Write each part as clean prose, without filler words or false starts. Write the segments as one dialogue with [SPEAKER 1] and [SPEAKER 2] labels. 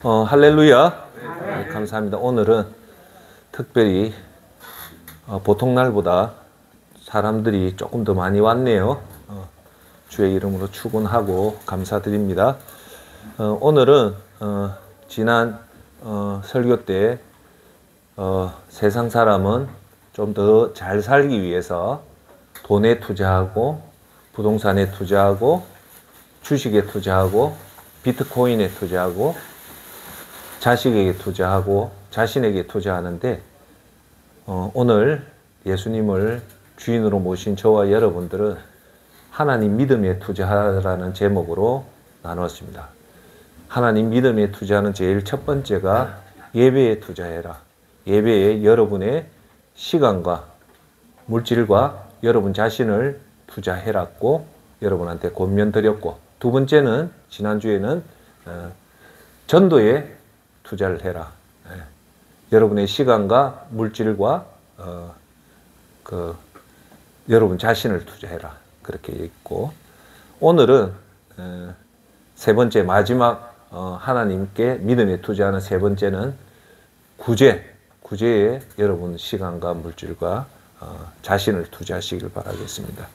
[SPEAKER 1] 할렐루야. 네, 감사합니다. 오늘은 특별히 보통 날보다 사람들이 조금 더 많이 왔네요. 주의 이름으로 축원하고 감사드립니다. 오늘은 지난 설교 때 세상 사람은 좀 더 잘 살기 위해서 돈에 투자하고 부동산에 투자하고 주식에 투자하고 비트코인에 투자하고 자식에게 투자하고 자신에게 투자하는데 오늘 예수님을 주인으로 모신 저와 여러분들은 하나님 믿음에 투자하라는 제목으로 나눴습니다. 하나님 믿음에 투자하는 제일 첫 번째가 예배에 투자해라. 예배에 여러분의 시간과 물질과 여러분 자신을 투자해랐고 여러분한테 권면 드렸고, 두 번째는 지난주에는 전도에 투자를 해라. 여러분의 시간과 물질과 여러분 자신을 투자해라. 그렇게 있고, 오늘은 세 번째 마지막 하나님께 믿음에 투자하는 세 번째는 구제에 여러분 시간과 물질과 자신을 투자하시길 바라겠습니다.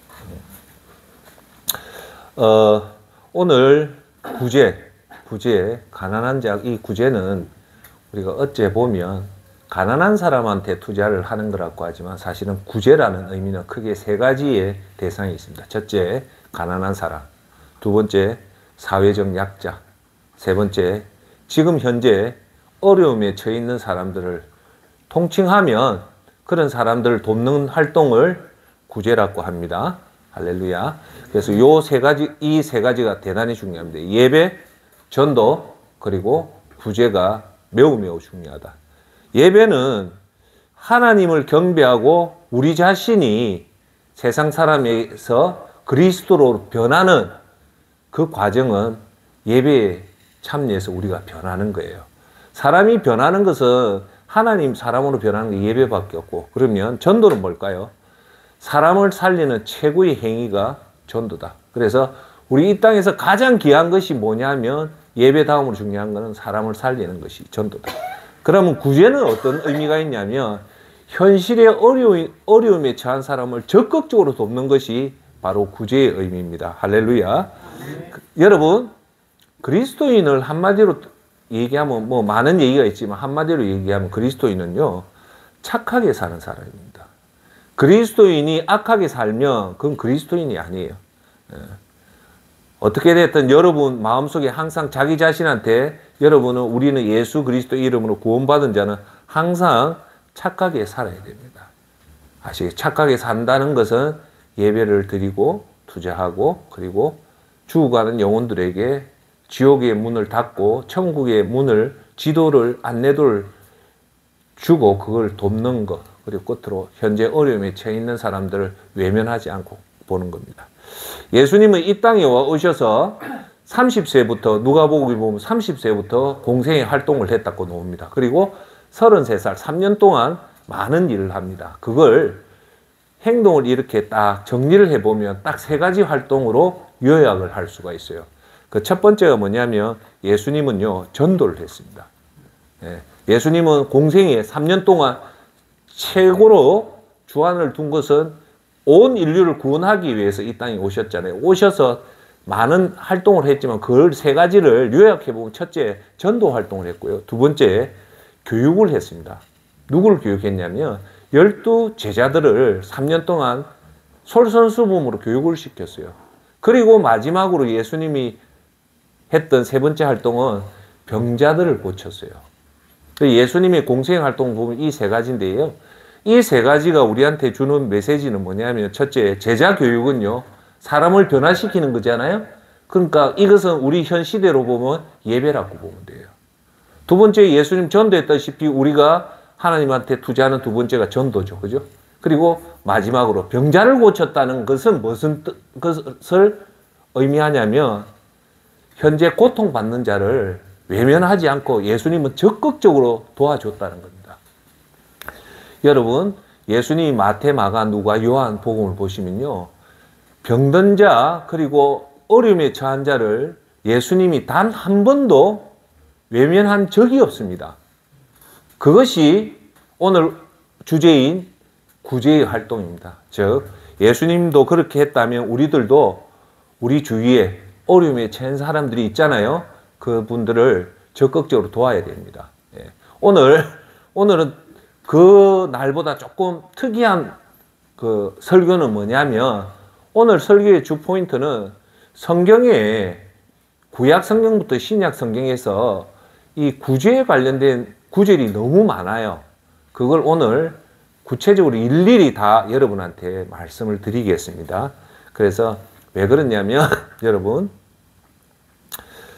[SPEAKER 1] 오늘 구제, 가난한 자, 이 구제는 우리가 어째 보면 가난한 사람한테 투자를 하는 거라고 하지만 사실은 구제라는 의미는 크게 세 가지의 대상이 있습니다. 첫째, 가난한 사람. 두 번째, 사회적 약자. 세 번째, 지금 현재 어려움에 처해 있는 사람들을 통칭하면 그런 사람들을 돕는 활동을 구제라고 합니다. 할렐루야. 그래서 이 세 가지가 대단히 중요합니다. 예배, 전도, 그리고 구제가 매우 중요하다. 예배는 하나님을 경배하고 우리 자신이 세상 사람에서 그리스도로 변하는 그 과정은 예배에 참여해서 우리가 변하는 거예요. 사람이 변하는 것은 하나님 사람으로 변하는 게 예배밖에 없고, 그러면 전도는 뭘까요? 사람을 살리는 최고의 행위가 전도다. 그래서 우리 이 땅에서 가장 귀한 것이 뭐냐면 예배 다음으로 중요한 것은 사람을 살리는 것이 전도다. 그러면 구제는 어떤 의미가 있냐면 현실의 어려움에 처한 사람을 적극적으로 돕는 것이 바로 구제의 의미입니다. 할렐루야. 여러분, 그리스도인을 한마디로 얘기하면 뭐 많은 얘기가 있지만 한마디로 얘기하면 그리스도인은요, 착하게 사는 사람입니다. 그리스도인이 악하게 살면 그건 그리스도인이 아니에요. 어떻게 됐든 여러분 마음속에 항상 자기 자신한테 우리는 예수 그리스도 이름으로 구원받은 자는 항상 착하게 살아야 됩니다. 아시겠죠? 착하게 산다는 것은 예배를 드리고 투자하고, 그리고 죽어가는 영혼들에게 지옥의 문을 닫고 천국의 문을, 지도를, 안내도를 주고 그걸 돕는 것, 그리고 끝으로 현재 어려움에 처해 있는 사람들을 외면하지 않고 보는 겁니다. 예수님은 이 땅에 오셔서 30세부터 누가복음에 보면 30세부터 공생의 활동을 했다고 나옵니다. 그리고 33살, 3년 동안 많은 일을 합니다. 그걸 행동을 이렇게 딱 정리를 해보면 딱 세 가지 활동으로 요약을 할 수가 있어요. 그 첫 번째가 뭐냐면 예수님은요, 전도를 했습니다. 예수님은 공생에 3년 동안 최고로 주안을 둔 것은 온 인류를 구원하기 위해서 이 땅에 오셨잖아요. 오셔서 많은 활동을 했지만 그 세 가지를 요약해보면 첫째, 전도 활동을 했고요. 두 번째, 교육을 했습니다. 누구를 교육했냐면 12 제자들을 3년 동안 솔선수범으로 교육을 시켰어요. 그리고 마지막으로 예수님이 했던 세 번째 활동은 병자들을 고쳤어요. 예수님의 공생 활동 보면 이 세 가지인데요. 이 세 가지가 우리한테 주는 메시지는 뭐냐면 첫째, 제자 교육은요, 사람을 변화시키는 거잖아요. 그러니까 이것은 우리 현 시대로 보면 예배라고 보면 돼요. 두 번째, 예수님 전도했다시피 우리가 하나님한테 투자하는 두 번째가 전도죠. 그죠? 그리고 마지막으로 병자를 고쳤다는 것은 무슨 것을 의미하냐면 현재 고통받는 자를 외면하지 않고 예수님은 적극적으로 도와줬다는 겁니다. 여러분, 예수님이 마태, 마가, 누가, 요한 복음을 보시면요, 병든 자 그리고 어려움에 처한 자를 예수님이 단 한 번도 외면한 적이 없습니다. 그것이 오늘 주제인 구제의 활동입니다. 즉 예수님도 그렇게 했다면 우리들도 우리 주위에 어려움에 처한 사람들이 있잖아요. 그분들을 적극적으로 도와야 됩니다. 예. 오늘은 그 날보다 조금 특이한 그 설교는 뭐냐면 오늘 설교의 주 포인트는 성경에 구약 성경부터 신약 성경에서 이 구제에 관련된 구절이 너무 많아요. 그걸 오늘 구체적으로 일일이 다 여러분한테 말씀을 드리겠습니다. 그래서 왜 그러냐면 여러분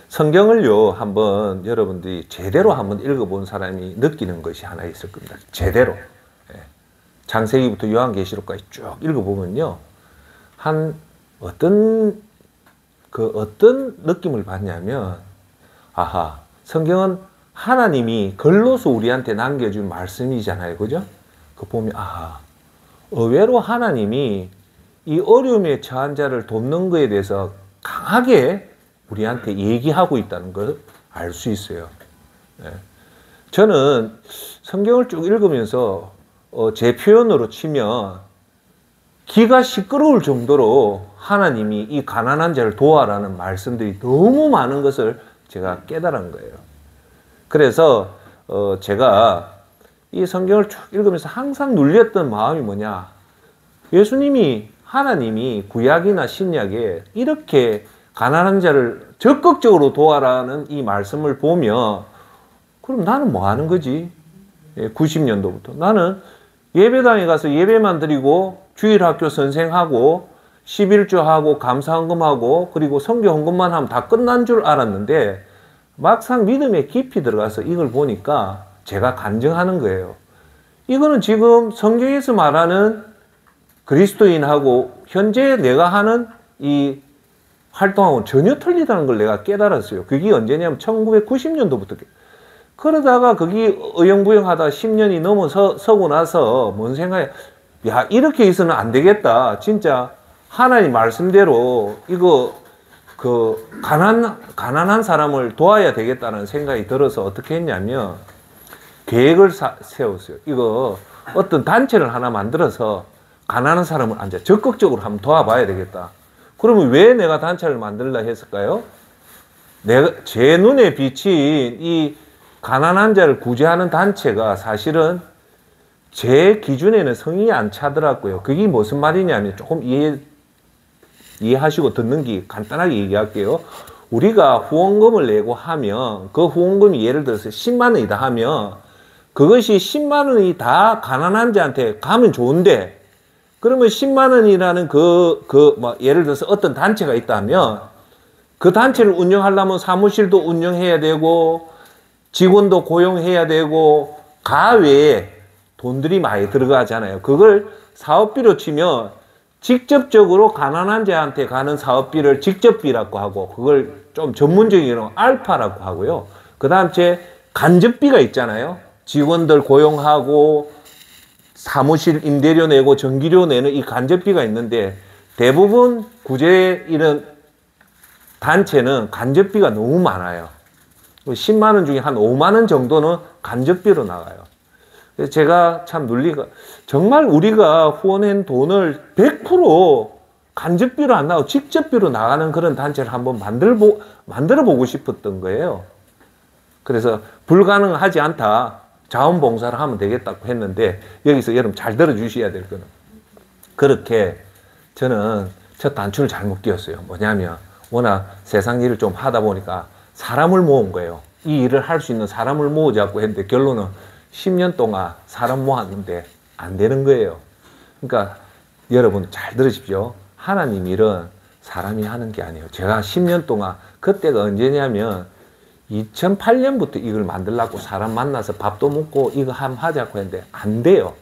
[SPEAKER 1] 성경을요 한번 여러분들이 제대로 한번 읽어본 사람이 느끼는 것이 하나 있을 겁니다. 제대로 창세기부터 요한계시록까지 쭉 읽어보면요 한 어떤 느낌을 받냐면 아하 성경은 하나님이 글로서 우리한테 남겨준 말씀이잖아요. 그죠? 그 보면 아하 의외로 하나님이 이 어려움에 처한 자를 돕는 것에 대해서 강하게 우리한테 얘기하고 있다는 걸 알 수 있어요. 저는 성경을 쭉 읽으면서 제 표현으로 치면 귀가 시끄러울 정도로 하나님이 이 가난한 자를 도와라는 말씀들이 너무 많은 것을 제가 깨달은 거예요. 그래서 제가 이 성경을 쭉 읽으면서 항상 눌렸던 마음이 뭐냐. 예수님이 하나님이 구약이나 신약에 이렇게 가난한 자를 적극적으로 도와라는 이 말씀을 보면 그럼 나는 뭐 하는 거지? 90년도부터. 나는 예배당에 가서 예배만 드리고 주일학교 선생하고 11조하고 감사헌금하고 그리고 성교 헌금만 하면 다 끝난 줄 알았는데 막상 믿음에 깊이 들어가서 이걸 보니까 제가 간증하는 거예요. 이거는 지금 성경에서 말하는 그리스도인하고 현재 내가 하는 이 활동하고는 전혀 틀리다는 걸 내가 깨달았어요. 그게 언제냐면 1990년도부터. 그러다가 거기 어영부영하다 10년이 넘어서고 나서 뭔 생각에 야 이렇게 해서는 안 되겠다. 진짜 하나님 말씀대로 이거 가난한 사람을 도와야 되겠다는 생각이 들어서 어떻게 했냐면 계획을 세웠어요. 이거 어떤 단체를 하나 만들어서 가난한 사람을 적극적으로 한번 도와봐야 되겠다. 그러면 왜 내가 단체를 만들라 했을까요? 제 눈에 비친 이 가난한 자를 구제하는 단체가 사실은 제 기준에는 성이 안 차더라고요. 그게 무슨 말이냐면 조금 이해하시고 듣는 게 간단하게 얘기할게요. 우리가 후원금을 내고 하면 그 후원금이 예를 들어서 10만 원이다 하면 그것이 10만 원이 다 가난한 자한테 가면 좋은데 그러면 10만 원이라는 예를 들어서 어떤 단체가 있다면 그 단체를 운영하려면 사무실도 운영해야 되고 직원도 고용해야 되고 가외에 돈들이 많이 들어가잖아요. 그걸 사업비로 치면 직접적으로 가난한 자한테 가는 사업비를 직접비라고 하고 그걸 좀 전문적인 이름 알파라고 하고요. 그 다음 간접비가 있잖아요. 직원들 고용하고 사무실 임대료 내고 전기료 내는 이 간접비가 있는데 대부분 구제 이런 단체는 간접비가 너무 많아요. 10만 원 중에 한 5만 원 정도는 간접비로 나가요. 그래서 제가 참 논리가 정말 우리가 후원한 돈을 100% 간접비로 안 나오고 직접비로 나가는 그런 단체를 한번 만들어 보고 싶었던 거예요. 그래서 불가능하지 않다. 자원봉사를 하면 되겠다고 했는데 여기서 여러분 잘 들어주셔야 될 거는 그렇게 저는 첫 단추를 잘못 끼웠어요. 뭐냐면 워낙 세상 일을 좀 하다 보니까 사람을 모은 거예요. 이 일을 할 수 있는 사람을 모으자고 했는데 결론은 10년 동안 사람 모았는데 안 되는 거예요. 그러니까 여러분 잘 들으십시오. 하나님 일은 사람이 하는 게 아니에요. 제가 10년 동안 그때가 언제냐면 2008년부터 이걸 만들려고 사람 만나서 밥도 먹고 이거 한번 하자고 했는데 안 돼요.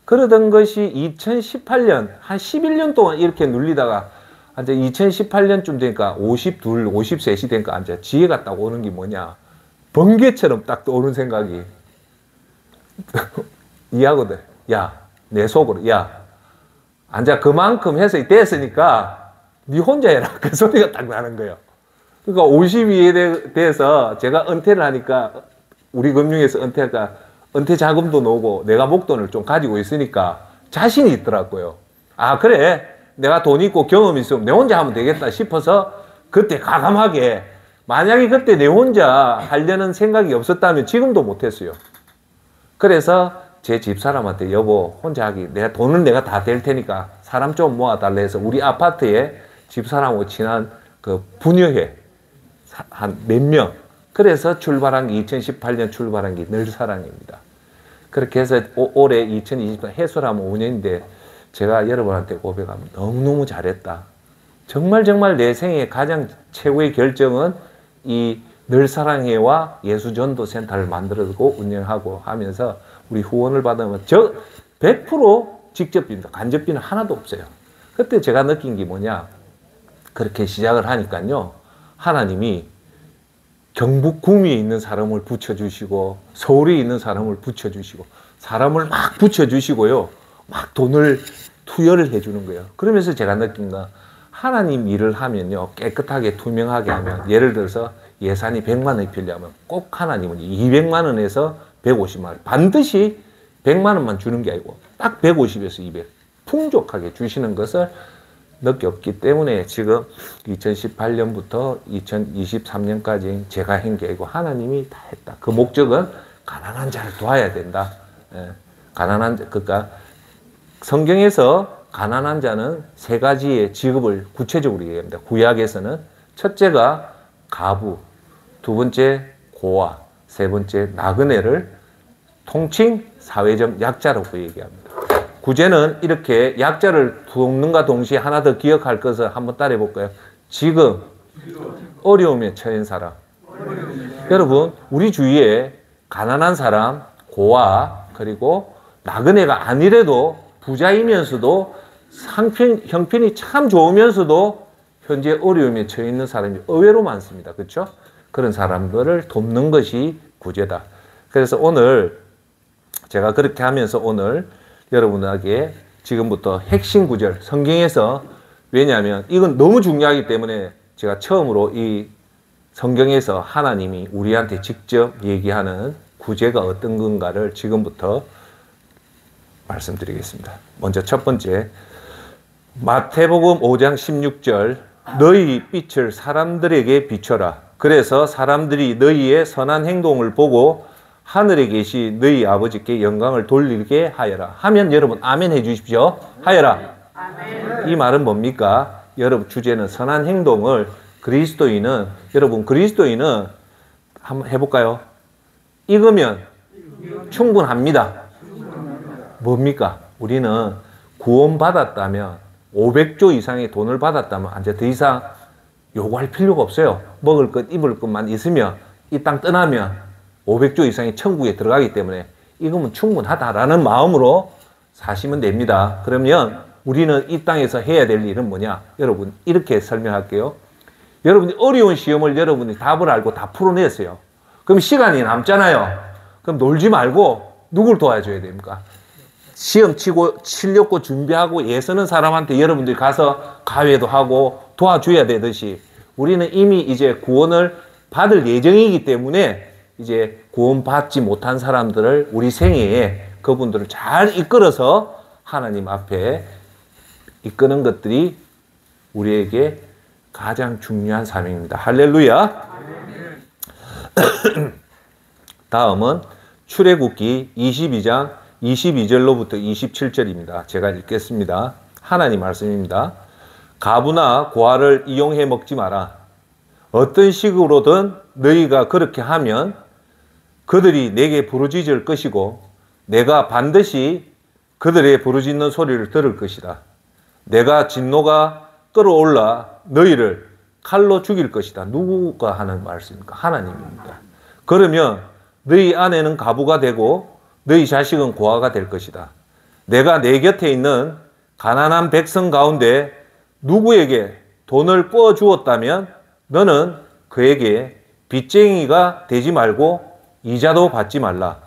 [SPEAKER 1] 그러던 것이 2018년 한 11년 동안 이렇게 눌리다가 이제 2018년쯤 되니까 52, 53이 되니까 이제 지혜가 딱 오는 게 뭐냐. 번개처럼 딱 오는 생각이 이하거든. 야, 내 속으로 야, 이제 그만큼 해서 됐으니까 네 혼자 해라. 그 소리가 딱 나는 거예요. 그러니까 52에 대해서 제가 은퇴를 하니까 우리 금융에서 은퇴할까 은퇴 자금도 나오고 내가 목돈을 좀 가지고 있으니까 자신이 있더라고요. 아, 그래. 내가 돈 있고 경험이 있으면 내 혼자 하면 되겠다 싶어서 그때 과감하게 만약에 그때 내 혼자 하려는 생각이 없었다면 지금도 못했어요. 그래서 제 집사람한테 여보 혼자 하기 내가 돈은 내가 다 댈 테니까 사람 좀 모아달라 해서 우리 아파트에 집사람하고 친한 그 부녀회 한 몇 명 그래서 출발한 게 2018년 출발한 게 늘사랑입니다. 그렇게 해서 올해 2020년 해수하면 5년인데 제가 여러분한테 고백하면 너무너무 잘했다. 정말 내 생애 가장 최고의 결정은 이 늘사랑회와 예수전도센터를 만들고 운영하고 하면서 우리 후원을 받으면 100% 직접비입니다. 간접비는 하나도 없어요. 그때 제가 느낀 게 뭐냐. 그렇게 시작을 하니까요. 하나님이 경북 구미에 있는 사람을 붙여주시고 서울에 있는 사람을 붙여주시고 사람을 막 붙여주시고요. 막 돈을 투여를 해주는 거예요. 그러면서 제가 느낀 건 하나님 일을 하면요. 깨끗하게 투명하게 하면 예를 들어서 예산이 100만 원이 필요하면 꼭 하나님은 200만 원에서 150만 원 반드시 100만 원만 주는 게 아니고 딱 150에서 200 풍족하게 주시는 것을 느꼈기 때문에 지금 2018년부터 2023년까지 제가 한 게 아니고 하나님이 다 했다. 그 목적은 가난한 자를 도와야 된다. 그러니까 성경에서 가난한 자는 세 가지의 직업을 구체적으로 얘기합니다. 구약에서는 첫째가 가부, 두 번째 고아, 세 번째 나그네를 통칭 사회적 약자라고 얘기합니다. 구제는 이렇게 약자를 돕는가 동시에 하나 더 기억할 것을 한번 따라해 볼까요? 지금 어려움에 처한 사람. 여러분, 우리 주위에 가난한 사람, 고아, 그리고 나그네가 아니래도 부자이면서도 형편이 참 좋으면서도 현재 어려움에 처해 있는 사람이 의외로 많습니다. 그렇죠? 그런 사람들을 돕는 것이 구제다. 그래서 오늘 제가 그렇게 하면서 오늘 여러분에게 지금부터 핵심 구절 성경에서 왜냐하면 이건 너무 중요하기 때문에 제가 처음으로 이 성경에서 하나님이 우리한테 직접 얘기하는 구제가 어떤 건가를 지금부터 말씀드리겠습니다. 먼저 첫 번째 마태복음 5장 16절 너희 빛을 사람들에게 비춰라. 그래서 사람들이 너희의 선한 행동을 보고 하늘에 계시 너희 아버지께 영광을 돌리게 하여라. 하면 여러분 아멘 해 주십시오. 하여라. 아멘. 이 말은 뭡니까? 여러분 주제는 선한 행동을 그리스도인은 여러분 그리스도인은 한번 해볼까요? 익으면 충분합니다. 뭡니까? 우리는 구원받았다면 500조 이상의 돈을 받았다면 이제 더 이상 요구할 필요가 없어요. 먹을 것 입을 것만 있으면 이 땅 떠나면 500조 이상의 천국에 들어가기 때문에 이거면 충분하다라는 마음으로 사시면 됩니다. 그러면 우리는 이 땅에서 해야 될 일은 뭐냐? 여러분 이렇게 설명할게요. 여러분이 어려운 시험을 여러분이 답을 알고 다 풀어냈어요. 그럼 시간이 남잖아요. 그럼 놀지 말고 누굴 도와줘야 됩니까? 시험 치려고 준비하고 애쓰는 사람한테 여러분들이 가서 가회도 하고 도와줘야 되듯이 우리는 이미 이제 구원을 받을 예정이기 때문에 이제 구원받지 못한 사람들을 우리 생애에 그분들을 잘 이끌어서 하나님 앞에 이끄는 것들이 우리에게 가장 중요한 사명입니다. 할렐루야. 다음은 출애굽기 22장 22절로부터 27절입니다. 제가 읽겠습니다. 하나님 말씀입니다. 가부나 고아를 이용해 먹지 마라. 어떤 식으로든 너희가 그렇게 하면 그들이 내게 부르짖을 것이고 내가 반드시 그들의 부르짖는 소리를 들을 것이다. 내가 진노가 끌어올라 너희를 칼로 죽일 것이다. 누구가 하는 말씀입니까? 하나님입니다. 그러면 너희 아내는 가부가 되고 너희 자식은 고아가 될 것이다. 내가 내 곁에 있는 가난한 백성 가운데 누구에게 돈을 꿔 주었다면 너는 그에게 빚쟁이가 되지 말고 이자도 받지 말라.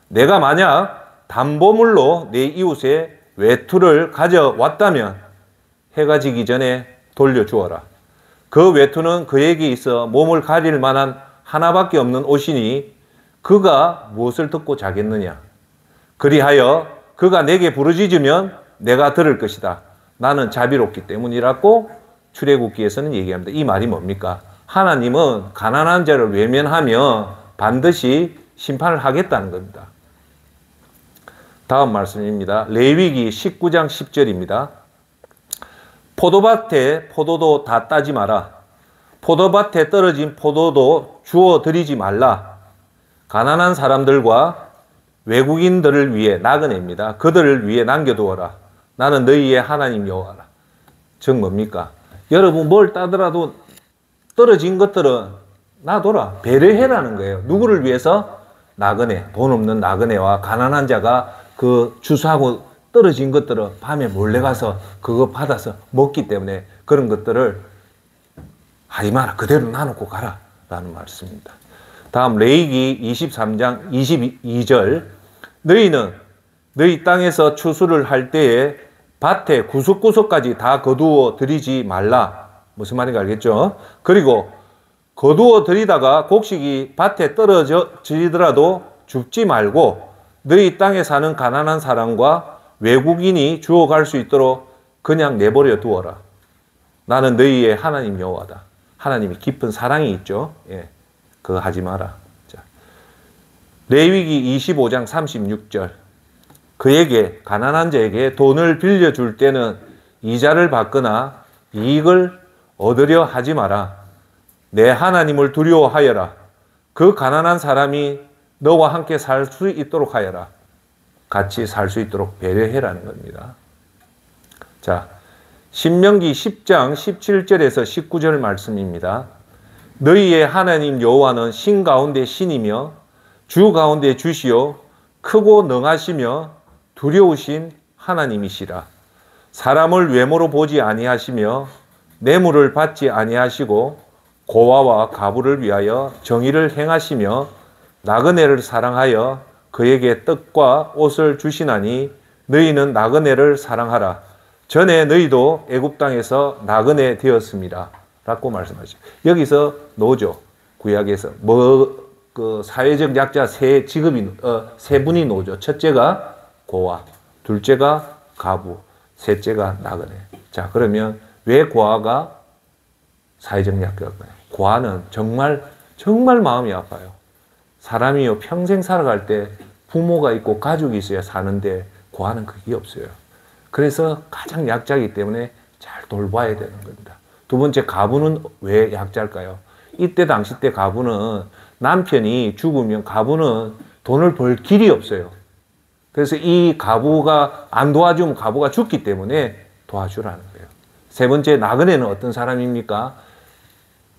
[SPEAKER 1] 내가 만약 담보물로 내 이웃의 외투를 가져왔다면 해가 지기 전에 돌려주어라. 그 외투는 그에게 있어 몸을 가릴 만한 하나밖에 없는 옷이니 그가 무엇을 듣고 자겠느냐. 그리하여 그가 내게 부르짖으면 내가 들을 것이다. 나는 자비롭기 때문이라고 출애굽기에서는 얘기합니다. 이 말이 뭡니까? 하나님은 가난한 자를 외면하며 반드시 심판을 하겠다는 겁니다. 다음 말씀입니다. 레위기 19장 10절입니다. 포도밭에 포도도 다 따지 마라. 포도밭에 떨어진 포도도 주워 드리지 말라. 가난한 사람들과 외국인들을 위해 나그네입니다. 그들을 위해 남겨두어라. 나는 너희의 하나님 여호와라. 즉 뭡니까? 여러분 뭘 따더라도 떨어진 것들은 놔둬라. 배려해라는 거예요. 누구를 위해서? 나그네, 돈 없는 나그네와 가난한 자가 그 주소하고 떨어진 것들을 밤에 몰래 가서 그거 받아서 먹기 때문에 그런 것들을 하지 마라. 그대로 놔놓고 가라. 라는 말씀입니다. 다음 레위기 23장 22절. 너희는 너희 땅에서 추수를 할 때에 밭에 구석구석까지 다 거두어 들이지 말라. 무슨 말인지 알겠죠? 그리고 거두어 들이다가 곡식이 밭에 떨어지더라도 죽지 말고 너희 땅에 사는 가난한 사람과 외국인이 주워갈 수 있도록 그냥 내버려 두어라. 나는 너희의 하나님 여호와다. 하나님이 깊은 사랑이 있죠. 예, 그거 하지 마라. 자, 레위기 25장 36절. 그에게 가난한 자에게 돈을 빌려줄 때는 이자를 받거나 이익을 얻으려 하지 마라. 내 하나님을 두려워하여라. 그 가난한 사람이 너와 함께 살 수 있도록 하여라. 같이 살 수 있도록 배려해라는 겁니다. 자, 신명기 10장 17절에서 19절 말씀입니다. 너희의 하나님 여호와는 신 가운데 신이며 주 가운데 주시요 크고 능하시며 두려우신 하나님이시라. 사람을 외모로 보지 아니하시며 뇌물을 받지 아니하시고 고아와 가부를 위하여 정의를 행하시며 나그네를 사랑하여 그에게 떡과 옷을 주시나니 너희는 나그네를 사랑하라. 전에 너희도 애굽 땅에서 나그네 되었습니다. 라고 말씀하시죠. 여기서 노조, 구약에서 그 사회적 약자 세 직업이 세 분이 노조. 첫째가 고아, 둘째가 가부, 셋째가 나그네. 자, 그러면 왜 고아가 사회적 약자일까요? 고아는 정말 마음이 아파요. 사람이요 평생 살아갈 때 부모가 있고 가족이 있어야 사는데 고아는 그게 없어요. 그래서 가장 약자이기 때문에 잘 돌봐야 되는 겁니다. 두 번째, 가부는 왜 약자일까요? 이때 당시 때 가부는 남편이 죽으면 가부는 돈을 벌 길이 없어요. 그래서 이 가부가 안 도와주면 가부가 죽기 때문에 도와주라는 거예요. 세 번째, 나그네는 어떤 사람입니까?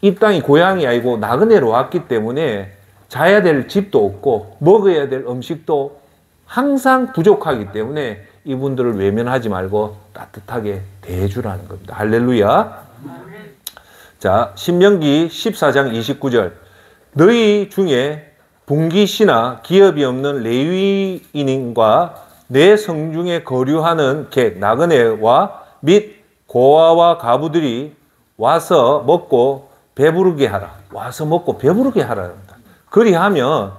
[SPEAKER 1] 이 땅이 고향이 아니고 나그네로 왔기 때문에 자야 될 집도 없고 먹어야 될 음식도 항상 부족하기 때문에 이분들을 외면하지 말고 따뜻하게 대해주라는 겁니다. 할렐루야. 자, 신명기 14장 29절. 너희 중에 분기시나 기업이 없는 레위인과 내 성중에 거류하는 객, 나그네와 및 고아와 가부들이 와서 먹고 배부르게 하라. 와서 먹고 배부르게 하라. 그리하면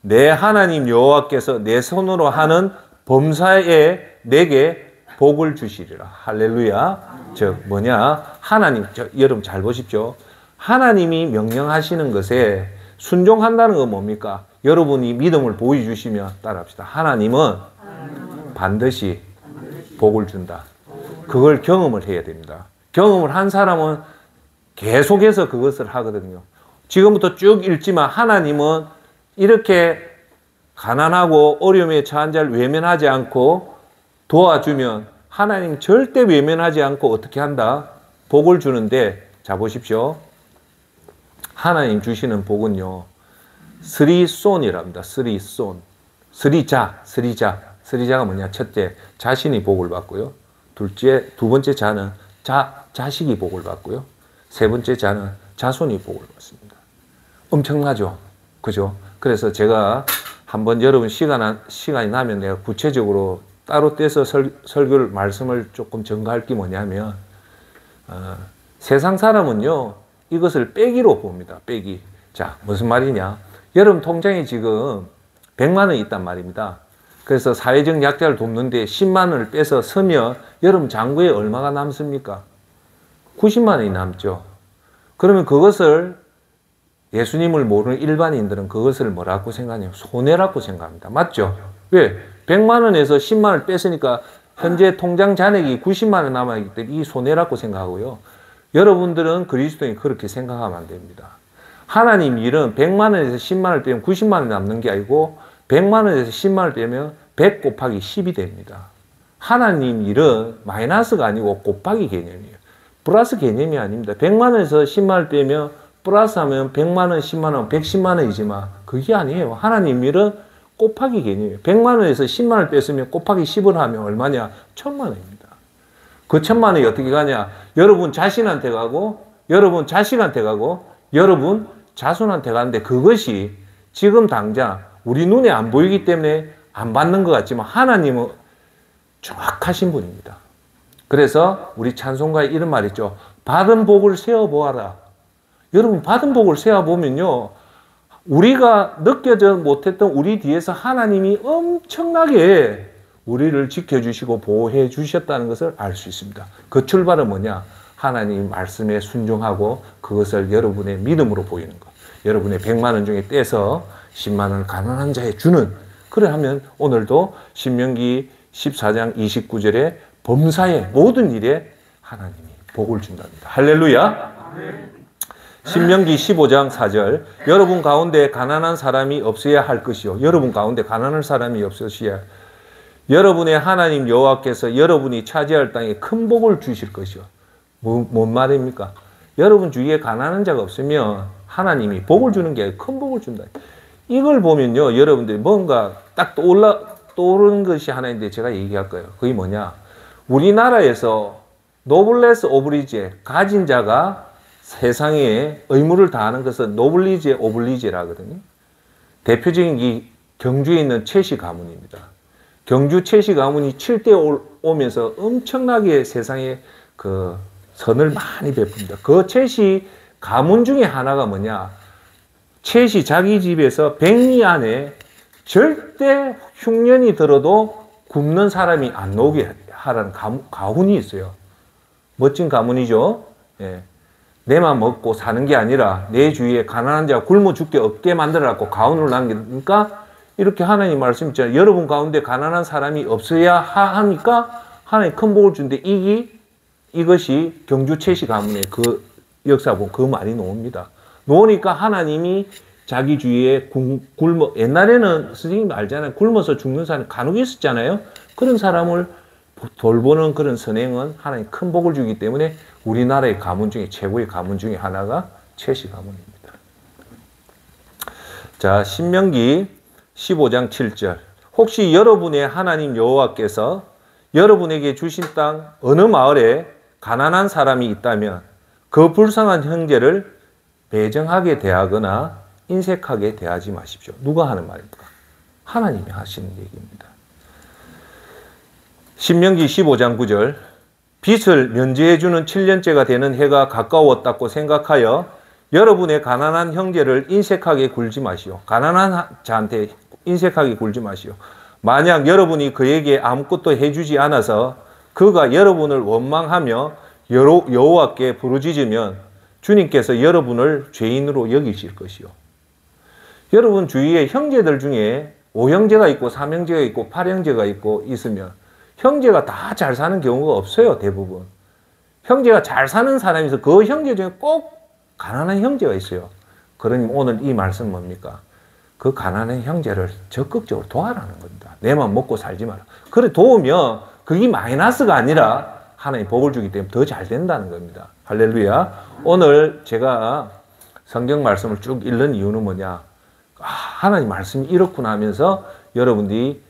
[SPEAKER 1] 내 하나님 여호와께서 내 손으로 하는 범사에 내게 복을 주시리라. 할렐루야. 즉 뭐냐? 하나님, 여러분 잘 보십시오. 하나님이 명령하시는 것에 순종한다는 건 뭡니까? 여러분이 믿음을 보여주시면 따라합시다. 하나님은 반드시 복을 준다. 그걸 경험을 해야 됩니다. 경험을 한 사람은 계속해서 그것을 하거든요. 지금부터 쭉 읽지만 하나님은 이렇게 가난하고 어려움에 처한 자를 외면하지 않고 도와주면 하나님 절대 외면하지 않고 어떻게 한다? 복을 주는데, 자 보십시오. 하나님 주시는 복은요, 스리손이랍니다. 스리손. 스리자가 뭐냐? 첫째, 자신이 복을 받고요. 두 번째 자는 자식이 복을 받고요. 세 번째 자는 자손이 복을 받습니다. 엄청나죠? 그죠? 그래서 제가 한번 여러분 시간이 나면 내가 구체적으로 따로 떼서 설교를, 말씀을 조금 전가할 게 뭐냐면, 세상 사람은요, 이것을 빼기로 봅니다. 빼기. 자, 무슨 말이냐? 여러분 통장에 지금 100만 원이 있단 말입니다. 그래서 사회적 약자를 돕는데 10만 원을 빼서 쓰면 여러분 잔고에 얼마가 남습니까? 90만 원이 남죠. 그러면 그것을 예수님을 모르는 일반인들은 그것을 뭐라고 생각해요? 손해라고 생각합니다. 맞죠? 왜? 100만 원에서 10만 원을 뺐으니까 현재 통장 잔액이 90만 원 남아있기 때문에 이 손해라고 생각하고요. 여러분들은 그리스도인 그렇게 생각하면 안 됩니다. 하나님 일은 100만 원에서 10만 원을 빼면 90만 원이 남는 게 아니고 100만 원에서 10만 원을 빼면 100 곱하기 10이 됩니다. 하나님 일은 마이너스가 아니고 곱하기 개념이에요. 플러스 개념이 아닙니다. 100만 원에서 10만 원을 빼면 플러스 하면 100만 원, 10만 원, 110만 원이지만 그게 아니에요. 하나님 일은 곱하기 개념이에요. 100만 원에서 10만 원을 뺐으면 곱하기 10을 하면 얼마냐? 1000만 원입니다. 그 1000만 원이 어떻게 가냐? 여러분 자신한테 가고 여러분 자식한테 가고 여러분 자손한테 가는데 그것이 지금 당장 우리 눈에 안 보이기 때문에 안 받는 것 같지만 하나님은 정확하신 분입니다. 그래서 우리 찬송가에 이런 말 있죠. 받은 복을 세어보아라. 여러분 받은 복을 세어보면요. 우리가 느껴져 못했던 우리 뒤에서 하나님이 엄청나게 우리를 지켜주시고 보호해 주셨다는 것을 알 수 있습니다. 그 출발은 뭐냐? 하나님 말씀에 순종하고 그것을 여러분의 믿음으로 보이는 것. 여러분의 100만 원 중에 떼서 10만 원을 가난한 자에 주는. 그래 하면 오늘도 신명기 14장 29절에 범사의 모든 일에 하나님이 복을 준답니다. 할렐루야. 신명기 15장 4절 여러분 가운데 가난한 사람이 없어야 할 것이요. 여러분 가운데 가난한 사람이 없으셔야 여러분의 하나님 여호와께서 여러분이 차지할 땅에 큰 복을 주실 것이요. 뭔 말입니까? 여러분 주위에 가난한 자가 없으면 하나님이 복을 주는 게 아니라 큰 복을 준다. 이걸 보면요. 여러분들이 뭔가 딱 떠오르는 것이 하나 있는데 제가 얘기할 거예요. 그게 뭐냐? 우리나라에서 노블레스 오브리제 가진 자가 세상에 의무를 다하는 것은 노블리제 오블리제라거든요. 대표적인 이 경주에 있는 최씨 가문입니다. 경주 최씨 가문이 7대 오면서 엄청나게 세상에 그 선을 많이 베풉니다. 그 최씨 가문 중에 하나가 뭐냐? 최씨 자기 집에서 백리 안에 절대 흉년이 들어도 굶는 사람이 안 나오게 하라는 가훈이 있어요. 멋진 가문이죠. 예. 내만 먹고 사는 게 아니라 내 주위에 가난한 자가 굶어 죽게 없게 만들어갖고 가훈을 남기니까 이렇게 하나님 말씀 있잖아요. 여러분 가운데 가난한 사람이 없어야 하니까 하나님 큰 복을 준대. 이것이 경주 최씨 가문의 그 역사 보면 그 말이 나옵니다. 나오니까 하나님이 자기 주위에 굶어 옛날에는 선생님 알잖아요. 굶어서 죽는 사람 간혹 있었잖아요. 그런 사람을 돌보는 그런 선행은 하나님 큰 복을 주기 때문에 우리나라의 가문 중에 최고의 가문 중에 하나가 최씨 가문입니다. 자, 신명기 15장 7절. 혹시 여러분의 하나님 여호와께서 여러분에게 주신 땅 어느 마을에 가난한 사람이 있다면 그 불쌍한 형제를 배정하게 대하거나 인색하게 대하지 마십시오. 누가 하는 말입니까? 하나님이 하시는 얘기입니다. 신명기 15장 9절. 빚을 면제해주는 7년째가 되는 해가 가까웠다고 생각하여 여러분의 가난한 형제를 인색하게 굴지 마시오. 가난한 자한테 인색하게 굴지 마시오. 만약 여러분이 그에게 아무것도 해주지 않아서 그가 여러분을 원망하며 여호와께 부르짖으면 주님께서 여러분을 죄인으로 여기실 것이요. 여러분 주위에 형제들 중에 5형제가 있고 3형제가 있고 8형제가 있고 있으면 형제가 다 잘 사는 경우가 없어요. 대부분. 형제가 잘 사는 사람이 있어 그 형제 중에 꼭 가난한 형제가 있어요. 그러니 오늘 이 말씀 뭡니까? 그 가난한 형제를 적극적으로 도와라는 겁니다. 내만 먹고 살지 마라. 그래 도우면 그게 마이너스가 아니라 하나님 복을 주기 때문에 더 잘 된다는 겁니다. 할렐루야. 오늘 제가 성경 말씀을 쭉 읽는 이유는 뭐냐? 하나님 말씀이 이렇구나 하면서 여러분들이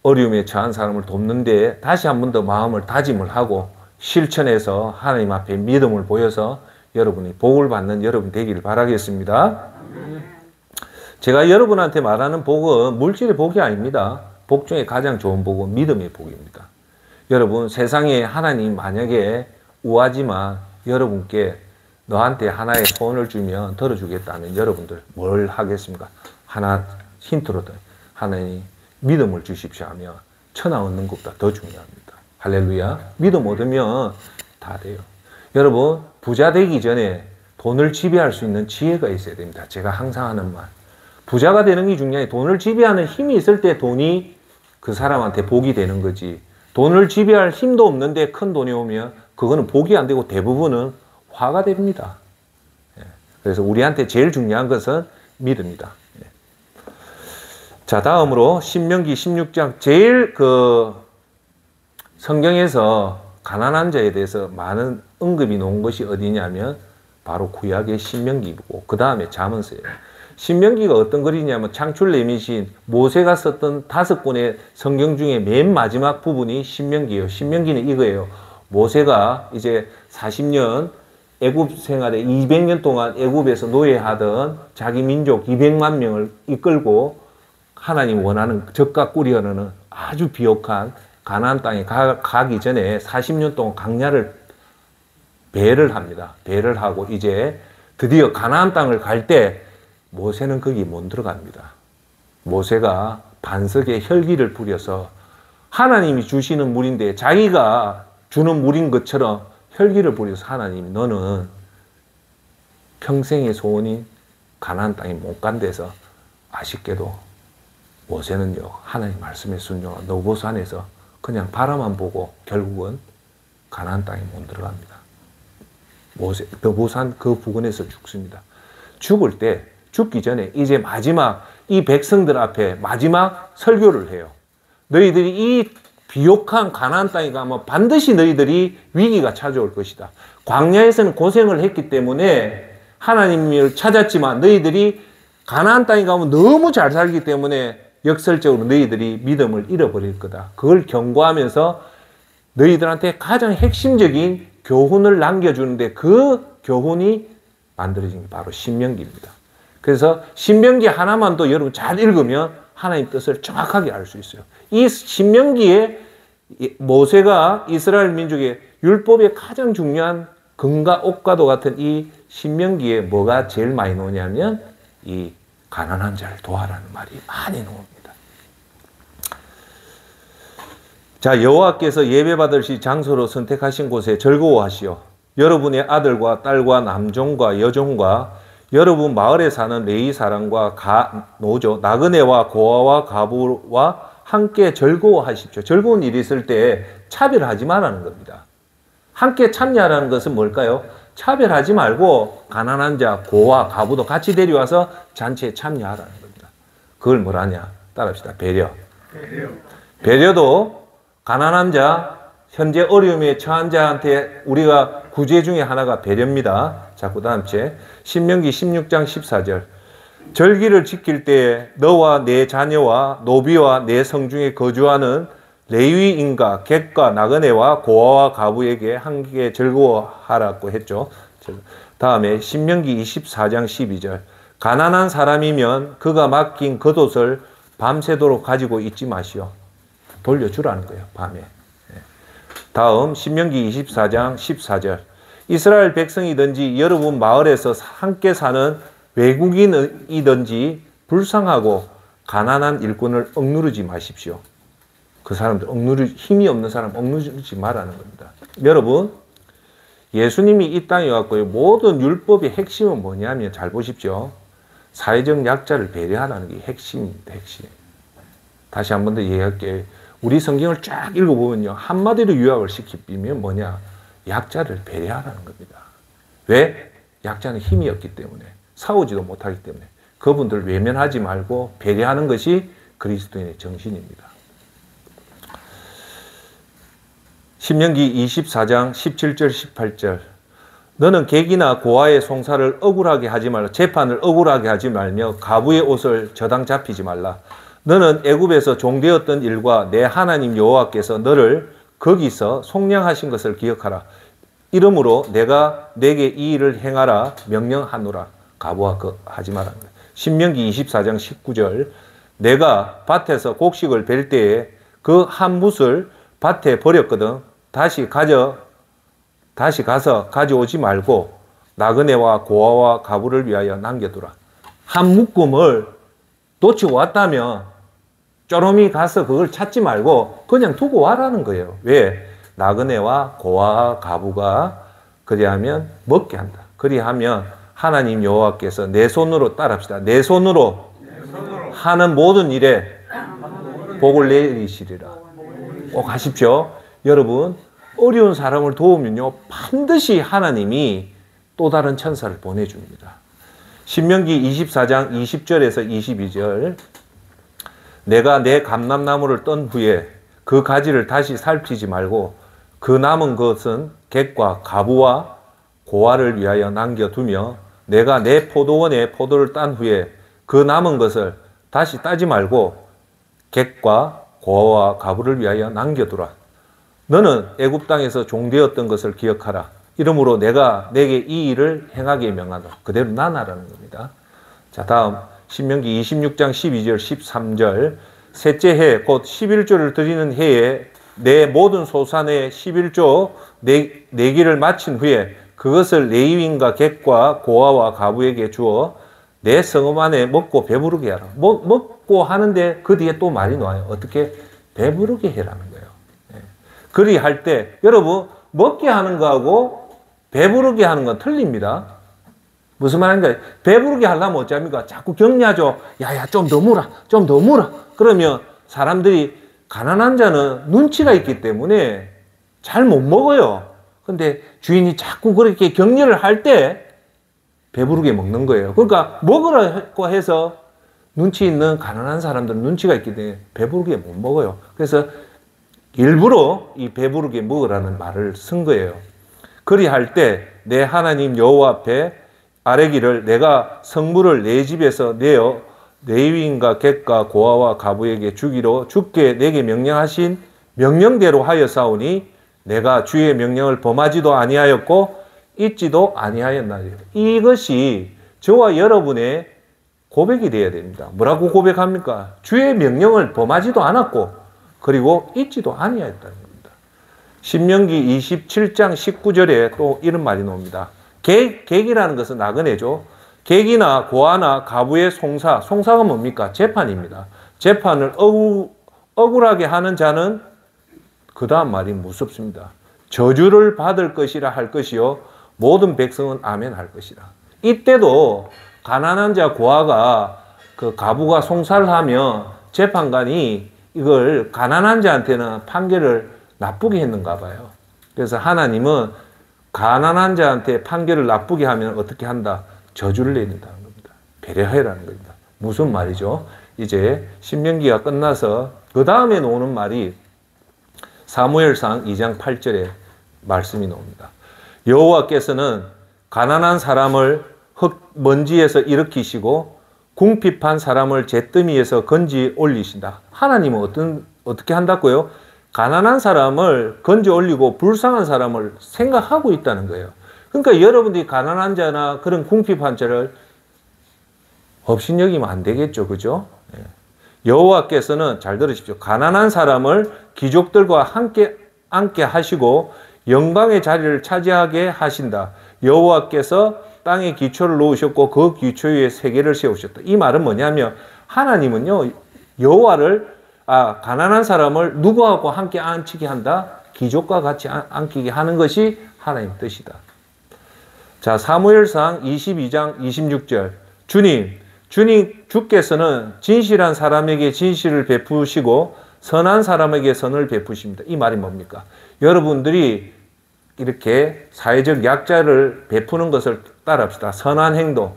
[SPEAKER 1] 어려움에 처한 사람을 돕는데 다시 한 번 더 마음을 다짐을 하고 실천해서 하나님 앞에 믿음을 보여서 여러분이 복을 받는 여러분 되기를 바라겠습니다. 제가 여러분한테 말하는 복은 물질의 복이 아닙니다. 복 중에 가장 좋은 복은 믿음의 복입니다. 여러분 세상에 하나님 만약에 우하지만 여러분께 너한테 하나의 소원을 주면 들어주겠다면 여러분들 뭘 하겠습니까? 하나 힌트로 하나님 믿음을 주십시오 하면 천하 얻는 것보다 더 중요합니다. 할렐루야. 믿음 얻으면 다 돼요. 여러분 부자 되기 전에 돈을 지배할 수 있는 지혜가 있어야 됩니다. 제가 항상 하는 말. 부자가 되는 게 중요해. 돈을 지배하는 힘이 있을 때 돈이 그 사람한테 복이 되는 거지. 돈을 지배할 힘도 없는데 큰 돈이 오면 그거는 복이 안 되고 대부분은 화가 됩니다. 그래서 우리한테 제일 중요한 것은 믿음이다. 자, 다음으로 신명기 16장 제일 성경에서 가난한 자에 대해서 많은 언급이 나온 것이 어디냐면 바로 구약의 신명기고 그 다음에 잠언서예요. 신명기가 어떤 글이냐면 창출 내미신 모세가 썼던 5권의 성경 중에 맨 마지막 부분이 신명기예요. 신명기는 이거예요. 모세가 이제 40년 애굽 생활에 200년 동안 애굽에서 노예하던 자기 민족 200만 명을 이끌고 하나님 원하는 적과 꿀이 흐르는 아주 비옥한 가나안 땅에 가기 전에 40년 동안 광야를 배를 합니다. 배를 하고 이제 드디어 가나안 땅을 갈 때 모세는 거기 못 들어갑니다. 모세가 반석에 혈기를 부려서 하나님이 주시는 물인데 자기가 주는 물인 것처럼 혈기를 부려서 하나님이 너는 평생의 소원인 가나안 땅에 못 간대서 아쉽게도 모세는요 하나님 말씀에 순종한 너보산에서 그냥 바라만 보고 결국은 가나안 땅에 못 들어갑니다. 모세 너보산 그 부근에서 죽습니다. 죽을 때 죽기 전에 이제 마지막 이 백성들 앞에 마지막 설교를 해요. 너희들이 이 비옥한 가나안 땅에 가면 반드시 너희들이 위기가 찾아올 것이다. 광야에서는 고생을 했기 때문에 하나님을 찾았지만 너희들이 가나안 땅에 가면 너무 잘 살기 때문에 역설적으로 너희들이 믿음을 잃어버릴 거다. 그걸 경고하면서 너희들한테 가장 핵심적인 교훈을 남겨주는데 그 교훈이 만들어진 게 바로 신명기입니다. 그래서 신명기 하나만도 여러분 잘 읽으면 하나님 뜻을 정확하게 알 수 있어요. 이 신명기에 모세가 이스라엘 민족의 율법의 가장 중요한 금과 옥과도 같은 이 신명기에 뭐가 제일 많이 나오냐면 이 가난한 자를 도와라는 말이 많이 나옵니다. 자, 여호와께서 예배받으실 장소로 선택하신 곳에 즐거워하시오. 여러분의 아들과 딸과 남종과 여종과 여러분 마을에 사는 레위 사람과 노조, 나그네와 고아와 가부와 함께 즐거워하십시오. 즐거운 일이 있을 때 차별하지 말라는 겁니다. 함께 참여하라는 것은 뭘까요? 차별하지 말고 가난한 자, 고아, 가부도 같이 데려와서 잔치에 참여하라는 겁니다. 그걸 뭐라냐? 따라합시다. 배려. 배려도 가난한 자, 현재 어려움에 처한 자한테 우리가 구제 중에 하나가 배려입니다. 자, 그 다음 째 신명기 16장 14절 절기를 지킬 때에 너와 내 자녀와 노비와 내 성중에 거주하는 레위인과 객과 나그네와 고아와 가부에게 함께 즐거워하라고 했죠. 다음에 신명기 24장 12절 가난한 사람이면 그가 맡긴 겉옷을 밤새도록 가지고 있지 마시오. 돌려주라는 거예요. 밤에. 다음 신명기 24장 14절 이스라엘 백성이든지 여러분 마을에서 함께 사는 외국인이든지 불쌍하고 가난한 일꾼을 억누르지 마십시오. 그 사람들 힘이 없는 사람 억누르지 말라는 겁니다. 여러분 예수님이 이 땅에 왔고요. 모든 율법의 핵심은 뭐냐면 잘 보십시오. 사회적 약자를 배려하라는 게 핵심입니다. 핵심. 다시 한 번 더 얘기할게요. 우리 성경을 쫙 읽어보면요. 한마디로 요약을 시키면 뭐냐. 약자를 배려하라는 겁니다. 왜? 약자는 힘이 없기 때문에. 싸우지도 못하기 때문에. 그분들을 외면하지 말고 배려하는 것이 그리스도인의 정신입니다. 신명기 24장 17절 18절 너는 객이나 고아의 송사를 억울하게 하지 말라. 재판을 억울하게 하지 말며 가부의 옷을 저당 잡히지 말라. 너는 애굽에서 종되었던 일과 내 하나님 여호와께서 너를 거기서 속량하신 것을 기억하라. 이러므로 내가 내게 이 일을 행하라 명령하노라. 가부와 하지 마라. 신명기 24장 19절 내가 밭에서 곡식을 벨 때에 그 한 뭇을 밭에 버렸거든 다시 가져 다시 가서 가져오지 말고 나그네와 고아와 가부를 위하여 남겨두라. 한 묶음을 놓치고 왔다면 쪼롬이 가서 그걸 찾지 말고 그냥 두고 와라는 거예요. 왜? 나그네와 고아와 가부가 그리하면 먹게 한다. 그리하면 하나님 여호와께서 내 손으로 따라합시다. 내 손으로 하는 모든 일에 복을 내리시리라. 꼭 하십시오. 여러분, 어려운 사람을 도우면요, 반드시 하나님이 또 다른 천사를 보내줍니다. 신명기 24장 20절에서 22절. 내가 내 감람나무를 떤 후에 그 가지를 다시 살피지 말고 그 남은 것은 객과 가부와 고아를 위하여 남겨두며 내가 내 포도원에 포도를 딴 후에 그 남은 것을 다시 따지 말고 객과 고아와 가부를 위하여 남겨두라. 너는 애굽 땅에서 종되었던 것을 기억하라. 이러므로 내가 내게 이 일을 행하게 명하노. 그대로 나나라는 겁니다. 자, 다음 신명기 26장 12절 13절. 셋째 해 곧 11조를 드리는 해에 내 모든 소산의 11조 내기를 마친 후에 그것을 레위인과 객과 고아와 가부에게 주어 내 성읍 안에 먹고 배부르게 하라. 먹고 하는데 그 뒤에 또 말이 나와요. 어떻게? 배부르게 해라는 거예요. 그리할 때 여러분, 먹게 하는 거하고 배부르게 하는 건 틀립니다. 무슨 말인가요? 배부르게 하려면 어쩌합니까? 자꾸 격려하죠. 야야, 좀 더 물어, 좀 더 물어. 그러면 사람들이, 가난한 자는 눈치가 있기 때문에 잘 못 먹어요. 근데 주인이 자꾸 그렇게 격려를 할 때 배부르게 먹는 거예요. 그러니까 먹으라고 해서 눈치 있는 가난한 사람들은 눈치가 있기 때문에 배부르게 못 먹어요. 그래서 일부러 이 배부르게 먹으라는 말을 쓴 거예요. 그리할 때 내 하나님 여호와 앞에 아뢰기를 내가 성물을 내 집에서 내어 레위인과 객과 고아와 가부에게 주기로 주께 내게 명령하신 명령대로 하였사오니 내가 주의 명령을 범하지도 아니하였고 잊지도 아니하였나니. 이것이 저와 여러분의 고백이 되어야 됩니다. 뭐라고 고백합니까? 주의 명령을 범하지도 않았고 그리고 잊지도 아니하였다는 겁니다. 신명기 27장 19절에 또 이런 말이 나옵니다. 객이라는 것은 나그네죠. 객이나 고아나 가부의 송사가 뭡니까? 재판입니다. 재판을 억울하게 하는 자는 그 다음 말이 무섭습니다. 저주를 받을 것이라 할 것이요 모든 백성은 아멘 할 것이라. 이때도 가난한 자 고아가 그 가부가 송사를 하면 재판관이 이걸 가난한 자한테는 판결을 나쁘게 했는가 봐요. 그래서 하나님은 가난한 자한테 판결을 나쁘게 하면 어떻게 한다? 저주를 내린다는 겁니다. 배려해라는 겁니다. 무슨 말이죠? 이제 신명기가 끝나서 그 다음에 나오는 말이 사무엘상 2장 8절에 말씀이 나옵니다. 여호와께서는 가난한 사람을 먼지에서 일으키시고 궁핍한 사람을 잿더미에서 건지 올리신다. 하나님은 어떻게 한다고요? 가난한 사람을 건져 올리고 불쌍한 사람을 생각하고 있다는 거예요. 그러니까 여러분들이 가난한 자나 그런 궁핍한 자를 업신여기면 안 되겠죠. 그죠? 여호와께서는 잘 들으십시오. 가난한 사람을 귀족들과 함께 앉게 하시고 영광의 자리를 차지하게 하신다. 여호와께서 땅에 기초를 놓으셨고 그 기초 위에 세계를 세우셨다. 이 말은 뭐냐면 하나님은요, 여호와를 가난한 사람을 누구하고 함께 앉히게 한다? 귀족과 같이 앉히게 하는 것이 하나님 뜻이다. 자, 사무엘상 22장 26절. 주께서는 진실한 사람에게 진실을 베푸시고 선한 사람에게 선을 베푸십니다. 이 말이 뭡니까? 여러분들이 이렇게 사회적 약자를 베푸는 것을 따라합시다. 선한 행동.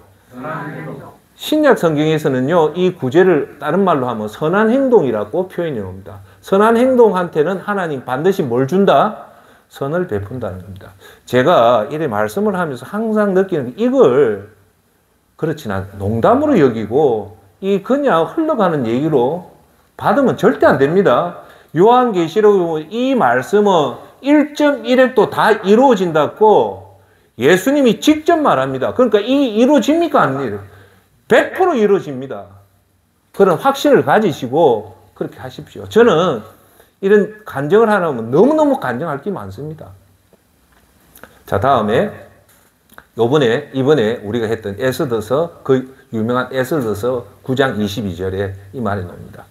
[SPEAKER 1] 신약 성경에서는요, 이 구제를 다른 말로 하면 선한 행동이라고 표현해 옵니다. 선한 행동한테는 하나님 반드시 뭘 준다? 선을 베푼다는 겁니다. 제가 이래 말씀을 하면서 항상 느끼는 게 이걸 그렇진 않아요. 농담으로 여기고 이 그냥 흘러가는 얘기로 받으면 절대 안 됩니다. 요한계시록 이 말씀은 1.1획도 다 이루어진다고 예수님이 직접 말합니다. 그러니까 이 이루어집니까? 아니에요. 100% 이루어집니다. 그런 확신을 가지시고 그렇게 하십시오. 저는 이런 간증을 하려면 너무너무 간증할 게 많습니다. 자, 다음에 이번에 우리가 했던 에스더서, 그 유명한 에스더서 9장 22절에 이 말이 나옵니다.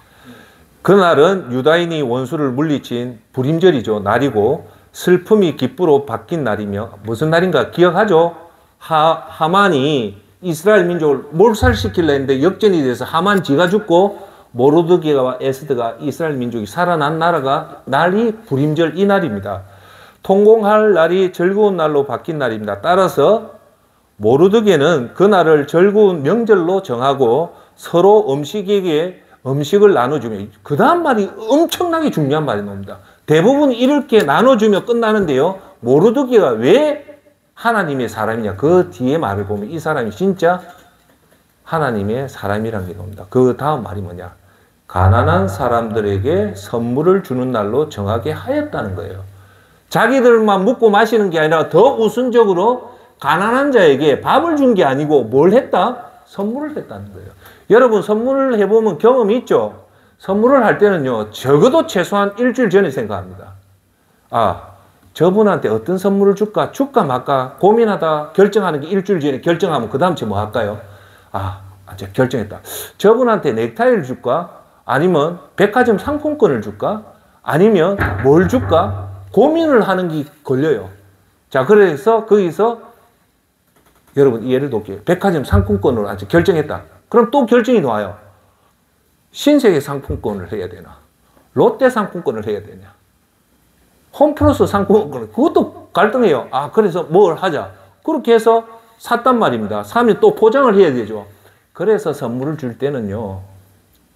[SPEAKER 1] 그날은 유다인이 원수를 물리친 불임절이죠. 날이고 슬픔이 기쁘로 바뀐 날이며, 무슨 날인가 기억하죠? 하만이 이스라엘 민족을 몰살시키려 했는데 역전이 돼서 하만 지가 죽고 모르드게와 에스더가 이스라엘 민족이 살아난 날이 불임절 이 날입니다. 통공할 날이 즐거운 날로 바뀐 날입니다. 따라서 모르드게는 그날을 즐거운 명절로 정하고 서로 음식에게 음식을 나눠주며, 그 다음 말이 엄청나게 중요한 말이 나옵니다. 대부분 이렇게 나눠주며 끝나는데요. 모르드게가 왜 하나님의 사람이냐, 그 뒤에 말을 보면 이 사람이 진짜 하나님의 사람이라는 게 나옵니다. 그 다음 말이 뭐냐, 가난한 사람들에게 선물을 주는 날로 정하게 하였다는 거예요. 자기들만 먹고 마시는 게 아니라 더 우선적으로 가난한 자에게 밥을 준 게 아니고 뭘 했다? 선물을 했다는 거예요. 여러분, 선물을 해보면 경험이 있죠? 선물을 할 때는요, 적어도 최소한 일주일 전에 생각합니다. 저분한테 어떤 선물을 줄까 말까 고민하다 결정하는 게 일주일 전에 결정하면 그 다음 주에 뭐 할까요? 제가 결정했다. 저분한테 넥타이를 줄까? 아니면 백화점 상품권을 줄까? 아니면 뭘 줄까? 고민을 하는 게 걸려요. 자, 그래서 거기서 여러분 예를 들게요. 백화점 상품권으로 아직 결정했다. 그럼 또 결정이 나와요. 신세계 상품권을 해야 되나? 롯데 상품권을 해야 되냐? 홈플러스 상품권, 그것도 갈등해요. 그래서 뭘 하자. 그렇게 해서 샀단 말입니다. 사면 또 포장을 해야 되죠. 그래서 선물을 줄 때는요,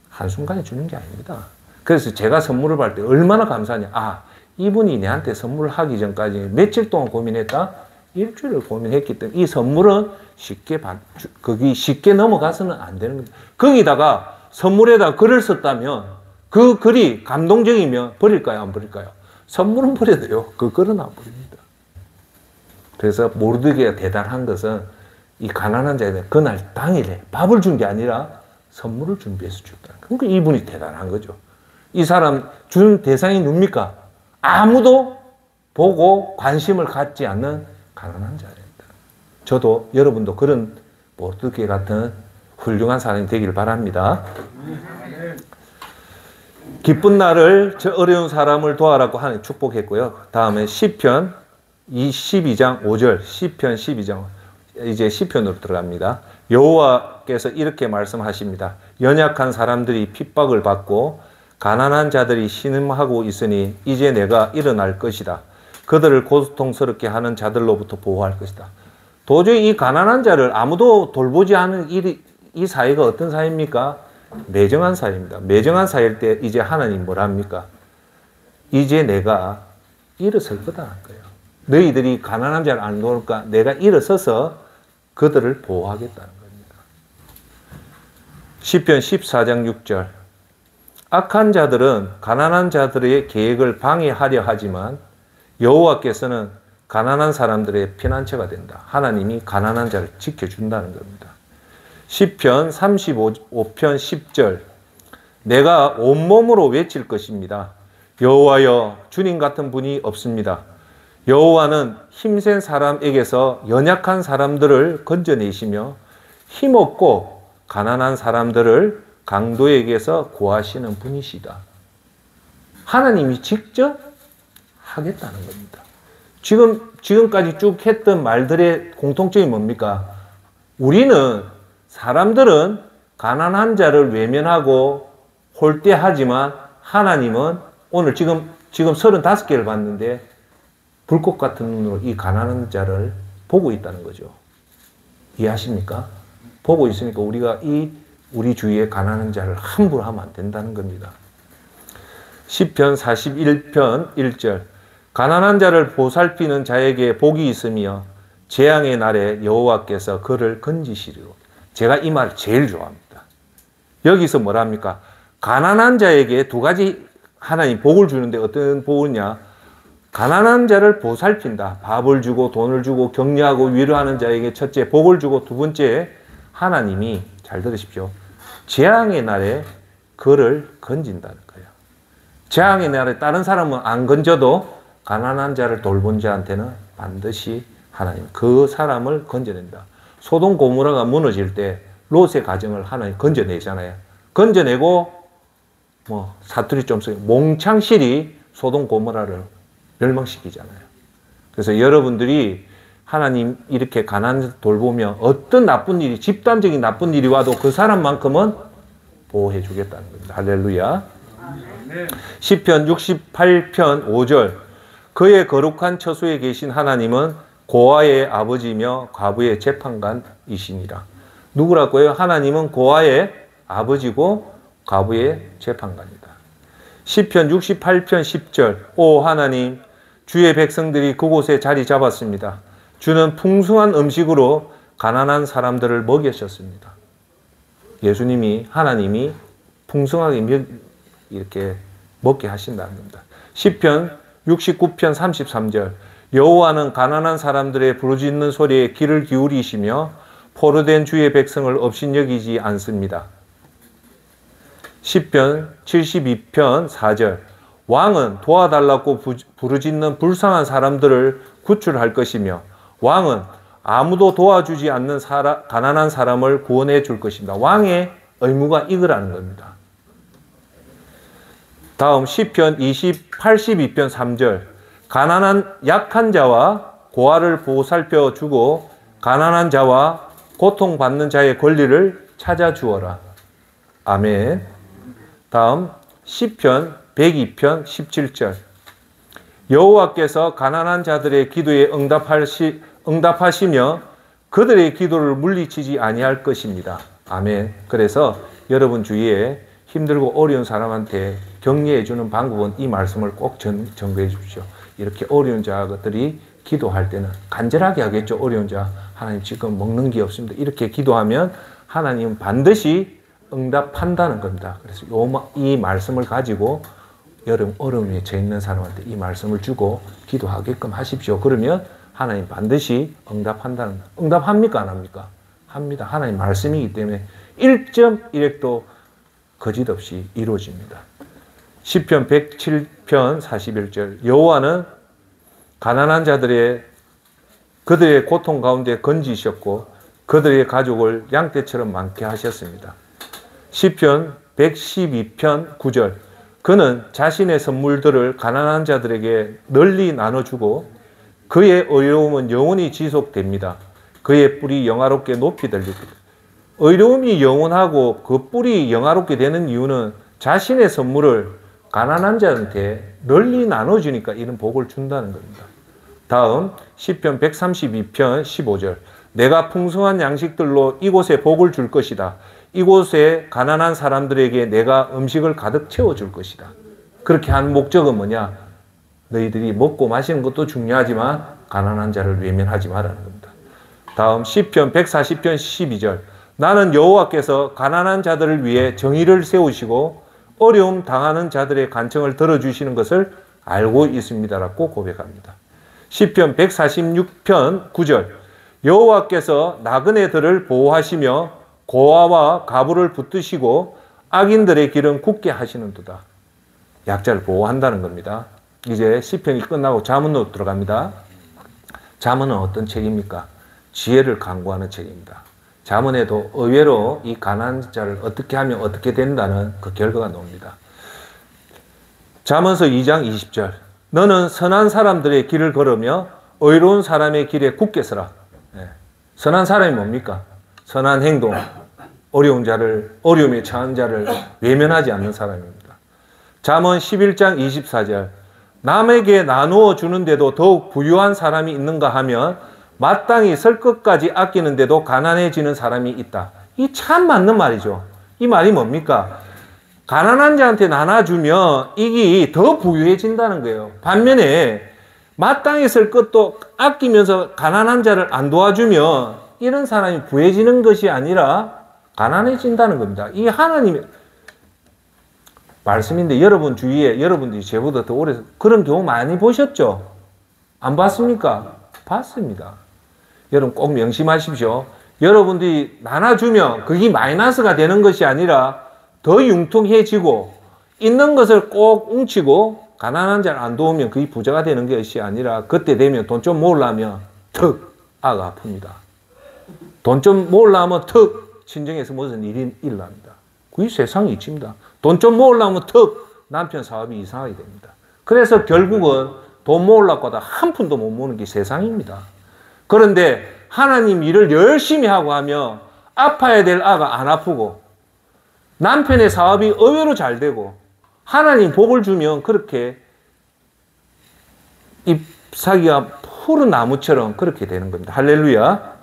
[SPEAKER 1] 한순간에 주는 게 아닙니다. 그래서 제가 선물을 받을 때 얼마나 감사하냐. 이분이 내한테 선물을 하기 전까지 며칠 동안 고민했다? 일주일을 고민했기 때문에 이 선물은 쉽게 넘어가서는 안 되는 겁니다. 거기다가 선물에다 글을 썼다면 그 글이 감동적이면 버릴까요? 안 버릴까요? 선물은 버려야 돼요. 그 글은 안 버립니다. 그래서 모르드게가 대단한 것은 이 가난한 자에게 그날 당일에 밥을 준 게 아니라 선물을 준비해서 줬다. 그러니까 이분이 대단한 거죠. 이 사람 준 대상이 누굽니까? 아무도 보고 관심을 갖지 않는 가난한 자입니다. 저도 여러분도 그런 모르드게 같은 훌륭한 사람이 되길 바랍니다. 기쁜 날을 저 어려운 사람을 도와라고 하는 축복했고요. 다음에 시편 12장 5절, 시편 12장, 이제 시편으로 들어갑니다. 여호와께서 이렇게 말씀하십니다. 연약한 사람들이 핍박을 받고 가난한 자들이 신음하고 있으니 이제 내가 일어날 것이다. 그들을 고통스럽게 하는 자들로부터 보호할 것이다. 도저히 이 가난한 자를 아무도 돌보지 않은 이 사회가 어떤 사회입니까? 매정한 사회입니다. 매정한 사회일 때 이제 하나님 뭐라 합니까? 이제 내가 일어설 거다 한 거예요. 너희들이 가난한 자를 안 도울까? 내가 일어서서 그들을 보호하겠다는 겁니다. 시편 14장 6절. 악한 자들은 가난한 자들의 계획을 방해하려 하지만 여호와께서는 가난한 사람들의 피난처가 된다. 하나님이 가난한 자를 지켜준다는 겁니다. 시편 35편 10절. 내가 온몸으로 외칠 것입니다. 여호와여, 주님 같은 분이 없습니다. 여호와는 힘센 사람에게서 연약한 사람들을 건져내시며 힘없고 가난한 사람들을 강도에게서 구하시는 분이시다. 하나님이 직접 하겠다는 겁니다. 지금까지 쭉 했던 말들의 공통점이 뭡니까? 사람들은 가난한 자를 외면하고 홀대하지만 하나님은 오늘 지금 35개를 봤는데 불꽃 같은 눈으로 이 가난한 자를 보고 있다는 거죠. 이해하십니까? 보고 있으니까 우리가 우리 주위에 가난한 자를 함부로 하면 안 된다는 겁니다. 시편 41편 1절. 가난한 자를 보살피는 자에게 복이 있으며 재앙의 날에 여호와께서 그를 건지시리로. 제가 이 말 제일 좋아합니다. 여기서 뭐라 합니까? 가난한 자에게 두 가지 하나님 복을 주는데 어떤 복이냐? 가난한 자를 보살핀다. 밥을 주고 돈을 주고 격려하고 위로하는 자에게 첫째 복을 주고 두 번째 하나님이 잘 들으십시오. 재앙의 날에 그를 건진다는 거예요. 재앙의 날에 다른 사람은 안 건져도 가난한 자를 돌본 자한테는 반드시 하나님 그 사람을 건져낸다. 소돔 고모라가 무너질 때 롯의 가정을 하나님 건져내잖아요. 건져내고 뭐 사투리 좀 써요. 몽창실이 소돔 고모라를 멸망시키잖아요. 그래서 여러분들이 하나님 이렇게 가난한 돌보면 어떤 나쁜 일이, 집단적인 나쁜 일이 와도 그 사람만큼은 보호해 주겠다는 겁니다. 할렐루야. 시편 68편 5절. 그의 거룩한 처소에 계신 하나님은 고아의 아버지며 과부의 재판관이시니라. 누구라고요? 하나님은 고아의 아버지고 과부의 재판관이다. 시편 68편 10절. 오 하나님, 주의 백성들이 그곳에 자리 잡았습니다. 주는 풍성한 음식으로 가난한 사람들을 먹이셨습니다. 예수님이, 하나님이 풍성하게 이렇게 먹게 하신다는 겁니다. 시편 69편 33절. 여호와는 가난한 사람들의 부르짖는 소리에 귀를 기울이시며 포로된 주의 백성을 업신여기지 않습니다. 시편 72편 4절. 왕은 도와달라고 부르짖는 불쌍한 사람들을 구출할 것이며 왕은 아무도 도와주지 않는 가난한 사람을 구원해 줄 것입니다. 왕의 의무가 이거라는 겁니다. 다음 시편 82편 3절. 가난한 약한 자와 고아를 보살펴 주고 가난한 자와 고통받는 자의 권리를 찾아 주어라. 아멘. 다음 시편 102편 17절. 여호와께서 가난한 자들의 기도에 응답하시며 그들의 기도를 물리치지 아니할 것입니다. 아멘. 그래서 여러분 주위에 힘들고 어려운 사람한테 격려해 주는 방법은 이 말씀을 꼭 전거해 주십시오. 이렇게 어려운 자들이 기도할 때는 간절하게 하겠죠. 어려운 자, 하나님 지금 먹는 게 없습니다. 이렇게 기도하면 하나님은 반드시 응답한다는 겁니다. 그래서 이 말씀을 가지고 어려움에 처해 있는 사람한테 이 말씀을 주고 기도하게끔 하십시오. 그러면 하나님 반드시 응답한다는 거예요. 응답합니까? 안 합니까? 합니다. 하나님 말씀이기 때문에 1.1핵도 거짓없이 이루어집니다. 시편 107편 41절. 여호와는 가난한 자들의 그들의 고통 가운데 건지셨고 그들의 가족을 양떼처럼 많게 하셨습니다. 시편 112편 9절. 그는 자신의 선물들을 가난한 자들에게 널리 나눠주고 그의 의로움은 영원히 지속됩니다. 그의 뿔이 영화롭게 높이 들립니다. 의로움이 영원하고 그 뿔이 영화롭게 되는 이유는 자신의 선물을 가난한 자한테 널리 나눠주니까 이런 복을 준다는 겁니다. 다음 시편 132편 15절. 내가 풍성한 양식들로 이곳에 복을 줄 것이다. 이곳에 가난한 사람들에게 내가 음식을 가득 채워줄 것이다. 그렇게 한 목적은 뭐냐? 너희들이 먹고 마시는 것도 중요하지만 가난한 자를 외면하지 말라는 겁니다. 다음 시편 140편 12절. 나는 여호와께서 가난한 자들을 위해 정의를 세우시고 어려움 당하는 자들의 간청을 들어주시는 것을 알고 있습니다라고 고백합니다. 시편 146편 9절. 여호와께서 나그네들을 보호하시며 고아와 가부를 붙드시고 악인들의 길은 굳게 하시는도다. 약자를 보호한다는 겁니다. 이제 시편이 끝나고 잠언으로 들어갑니다. 잠언은 어떤 책입니까? 지혜를 강구하는 책입니다. 잠언에도 의외로 이 가난한 자를 어떻게 하면 어떻게 된다는 그 결과가 나옵니다. 잠언서 2장 20절. 너는 선한 사람들의 길을 걸으며 의로운 사람의 길에 굳게 서라. 선한 사람이 뭡니까? 선한 행동, 어려움에 처한 자를 외면하지 않는 사람입니다. 잠언 11장 24절. 남에게 나누어 주는데도 더욱 부유한 사람이 있는가 하면 마땅히 설 것까지 아끼는데도 가난해지는 사람이 있다. 이 참 맞는 말이죠. 이 말이 뭡니까? 가난한 자한테 나눠주면 이게 더 부유해진다는 거예요. 반면에 마땅히 쓸 것도 아끼면서 가난한 자를 안 도와주면 이런 사람이 부해지는 것이 아니라 가난해진다는 겁니다. 이 하나님의 말씀인데 여러분 주위에 여러분들이 저보다 더 오래 그런 경우 많이 보셨죠? 안 봤습니까? 봤습니다. 여러분 꼭 명심하십시오. 여러분들이 나눠주면 그게 마이너스가 되는 것이 아니라 더 융통해지고 있는 것을 꼭 뭉치고 가난한 자를 안 도우면 그게 부자가 되는 것이 아니라 그때 되면 돈 좀 모으려면 턱 아가 아픕니다. 돈 좀 모으려면 턱 친정에서 무슨 일이 일어납니다. 그게 세상이 이치입니다. 돈 좀 모으려면 턱 남편 사업이 이상하게 됩니다. 그래서 결국은 돈 모으려고 하다 한 푼도 못 모으는 게 세상입니다. 그런데 하나님 일을 열심히 하고 하면 아파야 될 아가 안 아프고 남편의 사업이 의외로 잘 되고 하나님 복을 주면 그렇게 잎사귀가 푸른 나무처럼 그렇게 되는 겁니다. 할렐루야.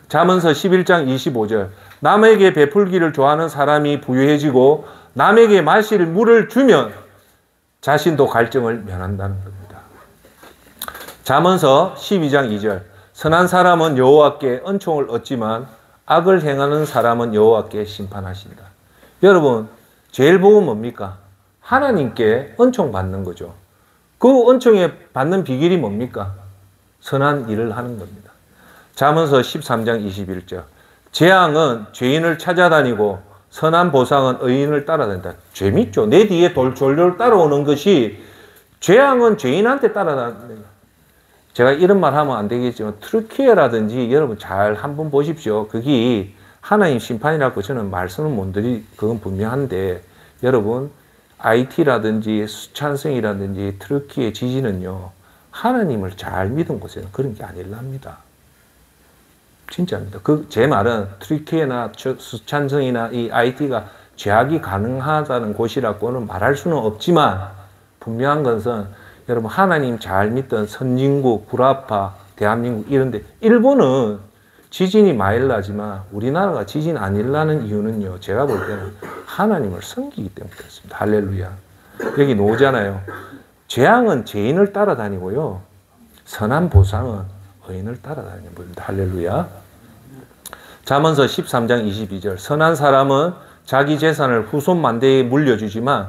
[SPEAKER 1] 잠언서 11장 25절 남에게 베풀기를 좋아하는 사람이 부유해지고 남에게 마실 물을 주면 자신도 갈증을 면한다는 겁니다. 잠언서 12장 2절 선한 사람은 여호와께 은총을 얻지만 악을 행하는 사람은 여호와께 심판하신다. 여러분 제일 복은 뭡니까? 하나님께 은총 받는 거죠. 그 은총에 받는 비결이 뭡니까? 선한 일을 하는 겁니다. 잠언서 13장 21절 재앙은 죄인을 찾아다니고 선한 보상은 의인을 따라다닌다. 재밌죠? 내 뒤에 졸졸 따라오는 것이 재앙은 죄인한테 따라다닌다. 제가 이런 말 하면 안 되겠지만 트루키에라든지 여러분 잘 한번 보십시오. 그게 하나님 심판이라고 저는 말씀을 못 드리 그건 분명한데 여러분 IT라든지 수찬성이라든지 트루키의 지진은요 하나님을 잘 믿은 곳에는 그런 게 아닐랍니다. 진짜입니다. 제 말은 트루키에나 수찬성이나 이 IT가 죄악이 가능하다는 곳이라고는 말할 수는 없지만 분명한 것은 여러분 하나님 잘 믿던 선진국, 구라파, 대한민국 이런데 일본은 지진이 많이 일나지만 우리나라가 지진 안 일나는 이유는요. 제가 볼 때는 하나님을 섬기기 때문에 그렇습니다. 할렐루야. 여기 나오잖아요. 재앙은 죄인을 따라다니고요. 선한 보상은 의인을 따라다니는 겁니다. 할렐루야. 잠언서 13장 22절 선한 사람은 자기 재산을 후손 만대에 물려주지만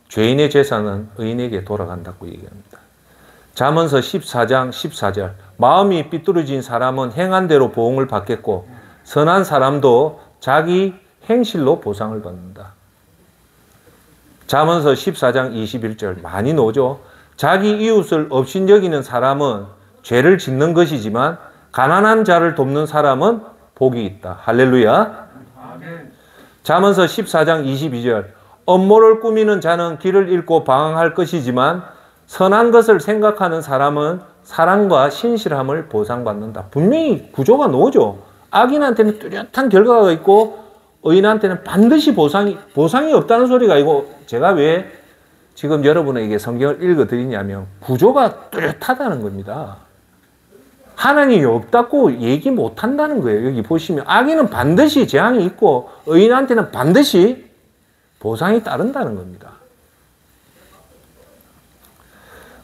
[SPEAKER 1] 죄인의 재산은 의인에게 돌아간다고 얘기합니다. 잠언서 14장 14절 마음이 삐뚤어진 사람은 행한 대로 보응을 받겠고 선한 사람도 자기 행실로 보상을 받는다. 잠언서 14장 21절 많이 나오죠. 자기 이웃을 업신여기는 사람은 죄를 짓는 것이지만 가난한 자를 돕는 사람은 복이 있다. 할렐루야. 잠언서 14장 22절 음모를 꾸미는 자는 길을 잃고 방황할 것이지만 선한 것을 생각하는 사람은 사랑과 신실함을 보상받는다. 분명히 구조가 나오죠. 악인한테는 뚜렷한 결과가 있고 의인한테는 반드시 보상이 없다는 소리가 아니고 제가 왜 지금 여러분에게 성경을 읽어드리냐면 구조가 뚜렷하다는 겁니다. 하나님이 없다고 얘기 못한다는 거예요. 여기 보시면 악인은 반드시 재앙이 있고 의인한테는 반드시 보상이 따른다는 겁니다.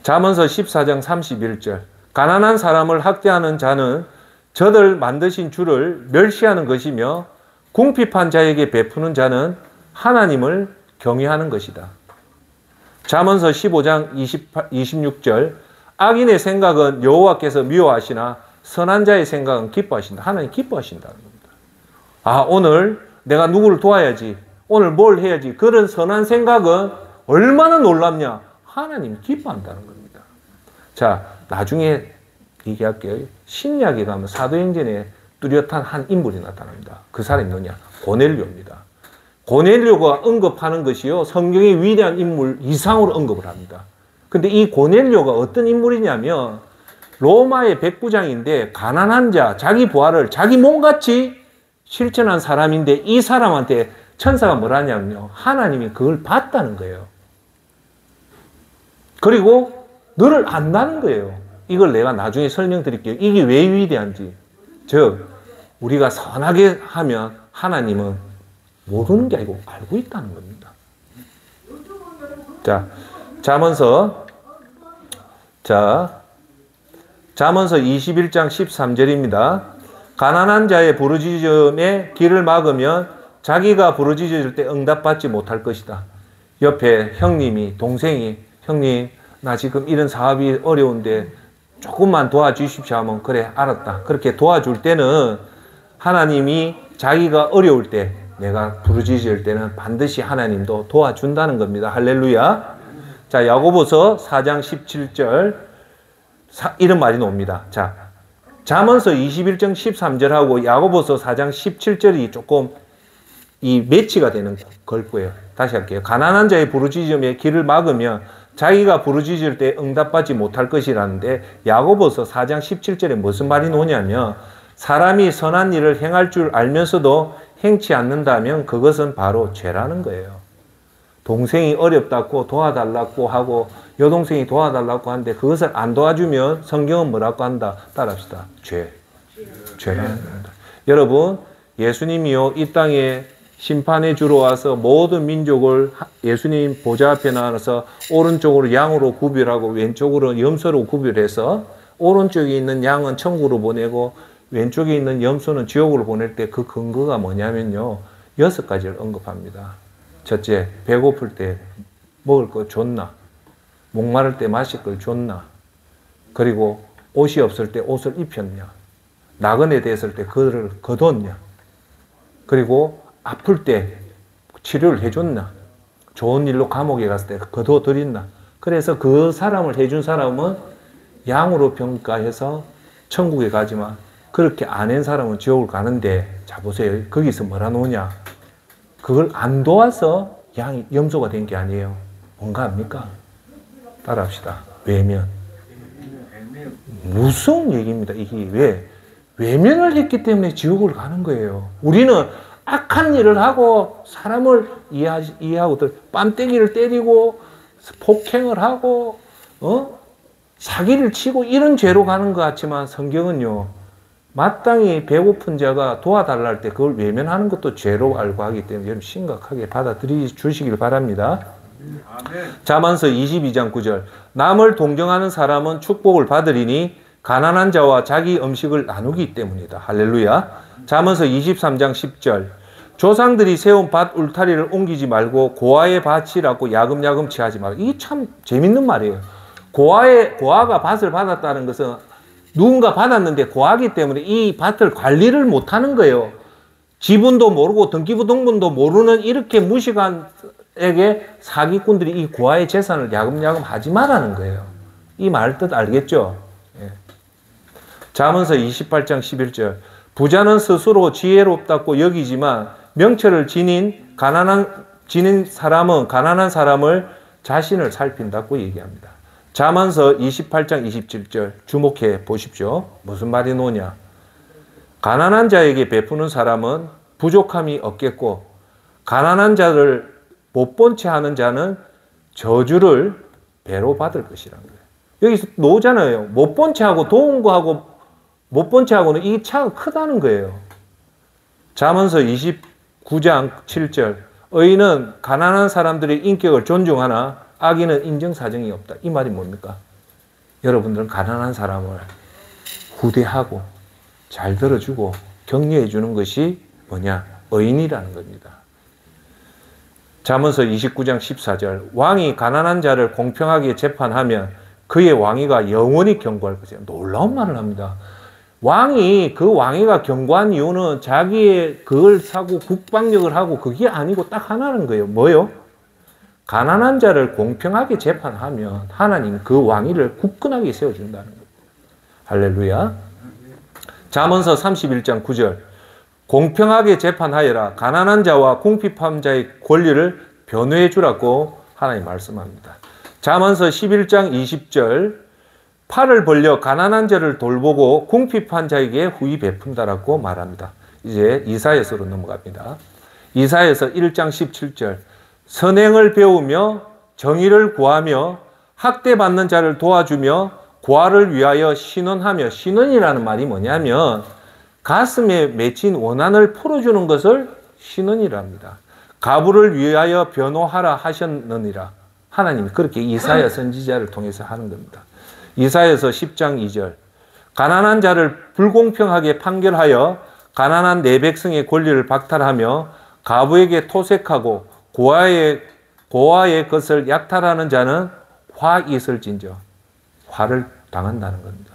[SPEAKER 1] 잠언서 14장 31절 가난한 사람을 학대하는 자는 저들 만드신 주를 멸시하는 것이며 궁핍한 자에게 베푸는 자는 하나님을 경외하는 것이다. 잠언서 15장 26절 악인의 생각은 여호와께서 미워하시나 선한 자의 생각은 기뻐하신다. 하나님 기뻐하신다는 겁니다. 아, 오늘 내가 누구를 도와야지. 오늘 뭘 해야지. 그런 선한 생각은 얼마나 놀랍냐. 하나님 기뻐한다는 겁니다. 자, 나중에 얘기할게요. 신약에 가면 사도행전에 뚜렷한 한 인물이 나타납니다. 그 사람이 누구냐? 고넬료입니다. 고넬료가 언급하는 것이요. 성경의 위대한 인물 이상으로 언급을 합니다. 근데 이 고넬료가 어떤 인물이냐면 로마의 백부장인데 가난한 자, 자기 부하를 자기 몸같이 실천한 사람인데 이 사람한테 천사가 뭐라냐면요. 하나님이 그걸 봤다는 거예요. 그리고 너를 안다는 거예요. 이걸 내가 나중에 설명드릴게요. 이게 왜 위대한지. 즉 우리가 선하게 하면 하나님은 모르는 게 아니고 알고 있다는 겁니다. 자, 잠언서 21장 13절입니다. 가난한 자의 부르짖음에 귀를 막으면 자기가 부르짖을 때 응답받지 못할 것이다. 옆에 형님이, 동생이 형님 나 지금 이런 사업이 어려운데 조금만 도와주십시오 하면 그래 알았다. 그렇게 도와줄 때는 하나님이 자기가 어려울 때 내가 부르짖을 때는 반드시 하나님도 도와준다는 겁니다. 할렐루야. 자, 야고보서 4장 17절 이런 말이 나옵니다. 자, 잠언서 21장 13절하고 야고보서 4장 17절이 조금 이 매치가 되는 걸 거예요. 다시 할게요. 가난한 자의 부르짖음에 길을 막으면 자기가 부르짖을 때 응답받지 못할 것이라는데, 야고보서 4장 17절에 무슨 말이 나오냐면, 사람이 선한 일을 행할 줄 알면서도 행치 않는다면 그것은 바로 죄라는 거예요. 동생이 어렵다고 도와달라고 하고 여동생이 도와달라고 하는데 그것을 안 도와주면 성경은 뭐라고 한다? 따라합시다. 죄라는 겁니다. 여러분, 예수님이요, 이 땅에 심판의 주로 와서 모든 민족을 예수님 보좌 앞에 나와서 오른쪽으로 양으로 구별하고 왼쪽으로 염소로 구별해서 오른쪽에 있는 양은 천국으로 보내고 왼쪽에 있는 염소는 지옥으로 보낼 때 그 근거가 뭐냐면요, 6가지를 언급합니다. 첫째, 배고플 때 먹을 거 줬나? 목마를 때 마실 걸 줬나? 그리고 옷이 없을 때 옷을 입혔냐? 나그네 됐을 때 그를 거뒀냐? 그리고 아플 때 치료를 해줬나? 좋은 일로 감옥에 갔을 때 거둬들였나? 그래서 그 사람을 해준 사람은 양으로 평가해서 천국에 가지만, 그렇게 안 한 사람은 지옥을 가는데, 자 보세요. 거기서 뭐라 놓냐? 그걸 안 도와서 양이 염소가 된 게 아니에요. 뭔가 압니까? 따라합시다. 외면. 무서운 얘기입니다. 이게 왜? 외면을 했기 때문에 지옥을 가는 거예요. 우리는 악한 일을 하고 사람을 이해하고 뺨때기를 때리고 폭행을 하고 사기를 치고 이런 죄로 가는 것 같지만, 성경은요, 마땅히 배고픈 자가 도와달라 할 때 그걸 외면하는 것도 죄로 알고 하기 때문에 여러분 심각하게 받아들이 주시길 바랍니다. 잠언서 22장 9절, 남을 동정하는 사람은 축복을 받으리니 가난한 자와 자기 음식을 나누기 때문이다. 할렐루야. 잠언서 23장 10절, 조상들이 세운 밭 울타리를 옮기지 말고 고아의 밭이라고 야금야금 취하지 말고. 이게 참 재밌는 말이에요. 고아가 밭을 받았다는 것은 누군가 받았는데 고아기 때문에 이 밭을 관리를 못하는 거예요. 지분도 모르고 등기부등본도 모르는 이렇게 무식한에게 사기꾼들이 이 고아의 재산을 야금야금 하지 말라는 거예요. 이 말 뜻 알겠죠? 예. 잠언서 28장 11절, 부자는 스스로 지혜롭다고 여기지만 명철을 지닌 사람은 가난한 사람을 자신을 살핀다고 얘기합니다. 잠언서 28장 27절 주목해 보십시오. 무슨 말이 나오냐? 가난한 자에게 베푸는 사람은 부족함이 없겠고 가난한 자를 못 본 채 하는 자는 저주를 배로 받을 것이라는 거예요. 여기서 나오잖아요. 못 본 채 하고 도운 거 하고 못 본 채 하고는 이 차가 크다는 거예요. 잠언서 29장 7절, 의인은 가난한 사람들의 인격을 존중하나 악인은 인정사정이 없다. 이 말이 뭡니까? 여러분들은 가난한 사람을 후대하고 잘 들어주고 격려해 주는 것이 뭐냐? 의인이라는 겁니다. 잠언서 29장 14절, 왕이 가난한 자를 공평하게 재판하면 그의 왕위가 영원히 견고할 것이다. 놀라운 말을 합니다. 그 왕위가 견고한 이유는 자기의 그걸 사고 국방력을 하고 그게 아니고 딱 하나는 거예요. 뭐요? 가난한 자를 공평하게 재판하면 하나님 그 왕위를 굳건하게 세워준다는 겁니다. 할렐루야. 잠언서 31장 9절, 공평하게 재판하여라. 가난한 자와 궁핍한 자의 권리를 변호해 주라고 하나님 말씀합니다. 잠언서 11장 20절, 팔을 벌려 가난한 자를 돌보고 궁핍한 자에게 후히 베푼다라고 말합니다. 이제 이사야서로 넘어갑니다. 이사야서 1장 17절, 선행을 배우며 정의를 구하며 학대받는 자를 도와주며 고아를 위하여 신원하며, 신원이라는 말이 뭐냐면 가슴에 맺힌 원한을 풀어주는 것을 신원이랍니다. 가부를 위하여 변호하라 하셨느니라. 하나님이 그렇게 이사야 선지자를 통해서 하는 겁니다. 이사야서 10장 2절, 가난한 자를 불공평하게 판결하여 가난한 내 백성의 권리를 박탈하며 가부에게 토색하고 고아의 것을 약탈하는 자는 화 있을진저. 화를 당한다는 겁니다.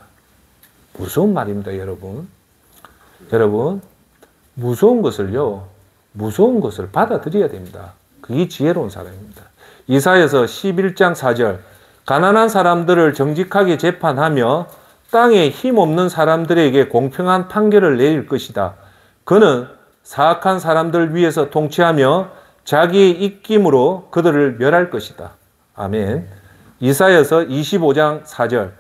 [SPEAKER 1] 무서운 말입니다, 여러분. 여러분, 무서운 것을 받아들여야 됩니다. 그게 지혜로운 사람입니다. 이사야서 11장 4절 가난한 사람들을 정직하게 재판하며 땅에 힘없는 사람들에게 공평한 판결을 내릴 것이다. 그는 사악한 사람들 위에서 통치하며 자기의 입김으로 그들을 멸할 것이다. 아멘. 이사야서 25장 4절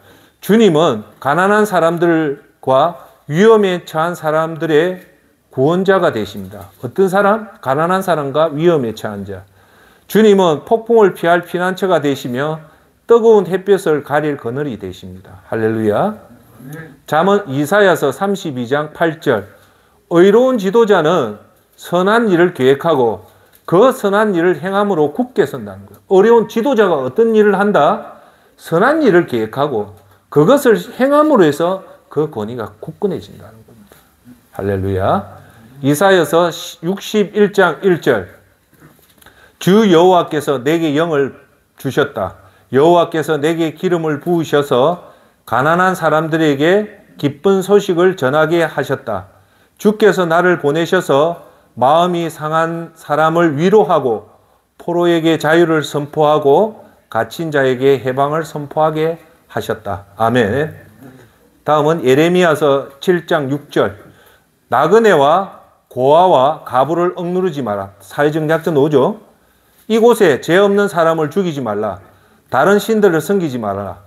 [SPEAKER 1] 주님은 가난한 사람들과 위험에 처한 사람들의 구원자가 되십니다. 어떤 사람? 가난한 사람과 위험에 처한 자. 주님은 폭풍을 피할 피난처가 되시며 뜨거운 햇볕을 가릴 그늘이 되십니다. 할렐루야. 잠언 이사야서 32장 8절 의로운 지도자는 선한 일을 계획하고 그 선한 일을 행함으로 굳게 선다는 거예요. 어려운 지도자가 어떤 일을 한다? 선한 일을 계획하고 그것을 행함으로 해서 그 권위가 굳건해진다는 겁니다. 할렐루야. 이사야서 61장 1절 주 여호와께서 내게 영을 주셨다. 여호와께서 내게 기름을 부으셔서 가난한 사람들에게 기쁜 소식을 전하게 하셨다. 주께서 나를 보내셔서 마음이 상한 사람을 위로하고 포로에게 자유를 선포하고 갇힌 자에게 해방을 선포하게 하셨다. 아멘. 다음은 예레미야서 7장 6절 나그네와 고아와 가부를 억누르지 마라. 사회적 약자 노죠. 이곳에 죄 없는 사람을 죽이지 말라. 다른 신들을 섬기지 말아라.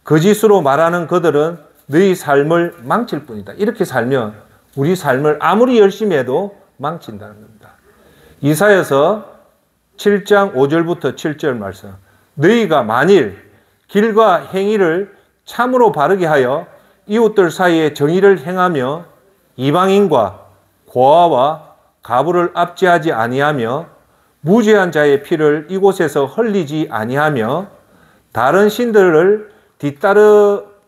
[SPEAKER 1] 거짓으로 말하는 그들은 너희 삶을 망칠 뿐이다. 이렇게 살면 우리 삶을 아무리 열심히 해도 망친다는 겁니다. 이사야서 7장 5절부터 7절 말씀 너희가 만일 길과 행위를 참으로 바르게 하여 이웃들 사이에 정의를 행하며 이방인과 고아와 가부를 압제하지 아니하며 무죄한 자의 피를 이곳에서 흘리지 아니하며 다른 신들을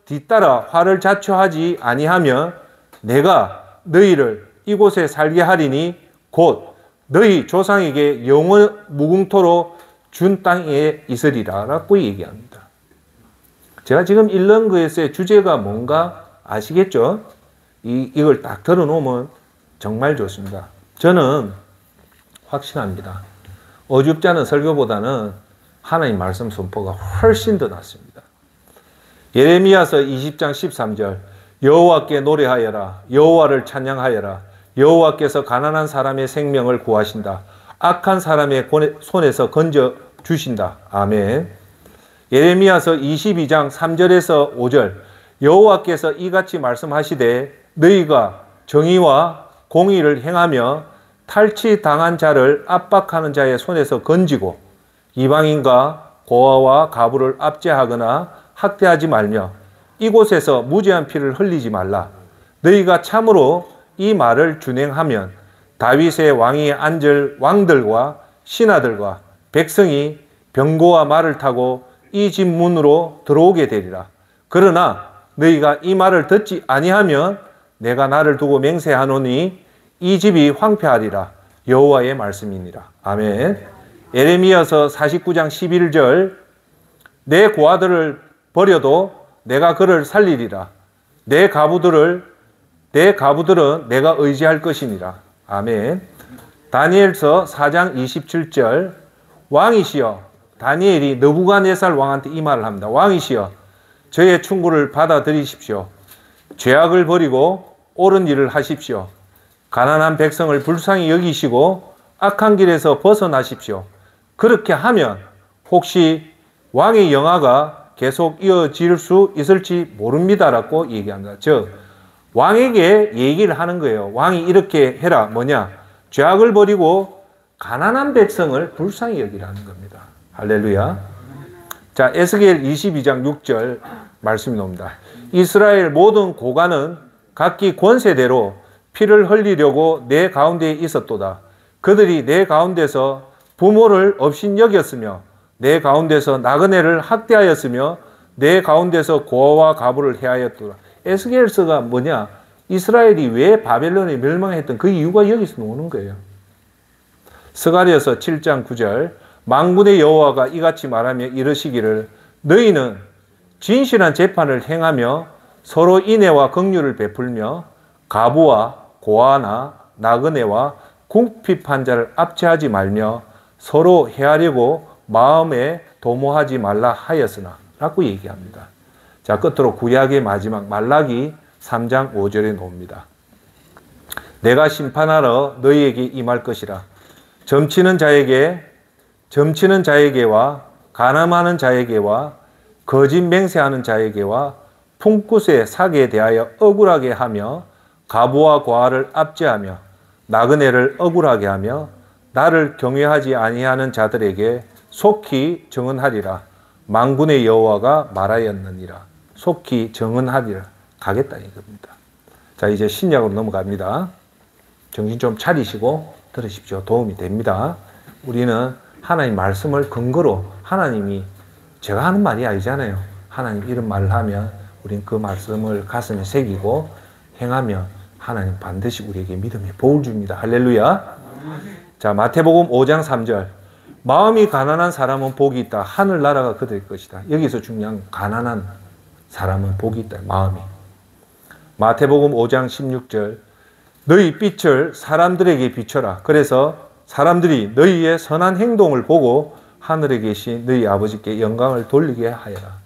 [SPEAKER 1] 뒤따라 화를 자초하지 아니하며 내가 너희를 이곳에 살게 하리니 곧 너희 조상에게 영원 무궁토로 준 땅에 있으리라 라고 얘기합니다. 제가 지금 읽는 것의 주제가 뭔가 아시겠죠? 이걸 딱 들어놓으면 정말 좋습니다. 저는 확신합니다. 어줍지 않은 설교보다는 하나님 말씀 선포가 훨씬 더 낫습니다. 예레미야서 20장 13절 여호와께 노래하여라. 여호와를 찬양하여라. 여호와께서 가난한 사람의 생명을 구하신다. 악한 사람의 손에서 건져 주신다. 아멘. 예레미야서 22장 3절에서 5절 여호와께서 이같이 말씀하시되 너희가 정의와 공의를 행하며 탈취당한 자를 압박하는 자의 손에서 건지고 이방인과 고아와 가부를 압제하거나 학대하지 말며 이곳에서 무죄한 피를 흘리지 말라. 너희가 참으로 이 말을 준행하면 다윗의 왕이 앉을 왕들과 신하들과 백성이 병거와 말을 타고 이 집 문으로 들어오게 되리라. 그러나 너희가 이 말을 듣지 아니하면 내가 나를 두고 맹세하노니 이 집이 황폐하리라. 여호와의 말씀이니라. 아멘. 예레미야서 49장 11절 내 고아들을 버려도 내가 그를 살리리라. 내 가부들은 내가 의지할 것이니라. 아멘. 다니엘서 4장 27절 왕이시여 다니엘이 느부갓네살 왕한테 이 말을 합니다. 왕이시여 저의 충고를 받아들이십시오. 죄악을 버리고 옳은 일을 하십시오. 가난한 백성을 불쌍히 여기시고 악한 길에서 벗어나십시오. 그렇게 하면 혹시 왕의 영화가 계속 이어질 수 있을지 모릅니다라고 얘기합니다. 즉 왕에게 얘기를 하는 거예요. 왕이 이렇게 해라. 뭐냐? 죄악을 버리고 가난한 백성을 불쌍히 여기라는 겁니다. 할렐루야. 자, 에스겔 22장 6절 말씀이 나옵니다. 이스라엘 모든 고관은 각기 권세대로 피를 흘리려고 내 가운데에 있었도다. 그들이 내 가운데서 부모를 업신여겼으며 내 가운데서 나그네를 학대하였으며 내 가운데서 고아와 가부를 해하였도다. 에스겔서가 뭐냐? 이스라엘이 왜 바벨론에 멸망했던 그 이유가 여기서 나오는 거예요. 스가랴서 7장 9절 만군의 여호와가 이같이 말하며 이르시기를 너희는 진실한 재판을 행하며 서로 인애와 긍휼을 베풀며 가부와 고아나 나그네와 궁핍한 자를 압제하지 말며 서로 해하려고 마음에 도모하지 말라 하였으나 라고 얘기합니다. 자, 끝으로 구약의 마지막 말라기 3장 5절에 나옵니다. 내가 심판하러 너희에게 임할 것이라. 점치는 자에게와 간음하는 자에게와 거짓 맹세하는 자에게와 품굿의 사기에 대하여 억울하게 하며 과부와 과를 압제하며 나그네를 억울하게 하며 나를 경외하지 아니하는 자들에게 속히 정언하리라. 만군의 여호와가 말하였느니라. 속히 정언하리라. 가겠다 이겁니다. 자, 이제 신약으로 넘어갑니다. 정신 좀 차리시고 들으십시오. 도움이 됩니다. 우리는 하나님 말씀을 근거로, 하나님이 제가 하는 말이 아니잖아요. 하나님 이런 말을 하면 우린 그 말씀을 가슴에 새기고 행하면 하나님 반드시 우리에게 믿음의 복을 줍니다. 할렐루야. 자, 마태복음 5장 3절. 마음이 가난한 사람은 복이 있다. 하늘나라가 그들의 것이다. 여기서 중요한 가난한 사람은 복이 있다. 마음이. 마태복음 5장 16절. 너희 빛을 사람들에게 비춰라. 그래서 사람들이 너희의 선한 행동을 보고 하늘에 계신 너희 아버지께 영광을 돌리게 하여라.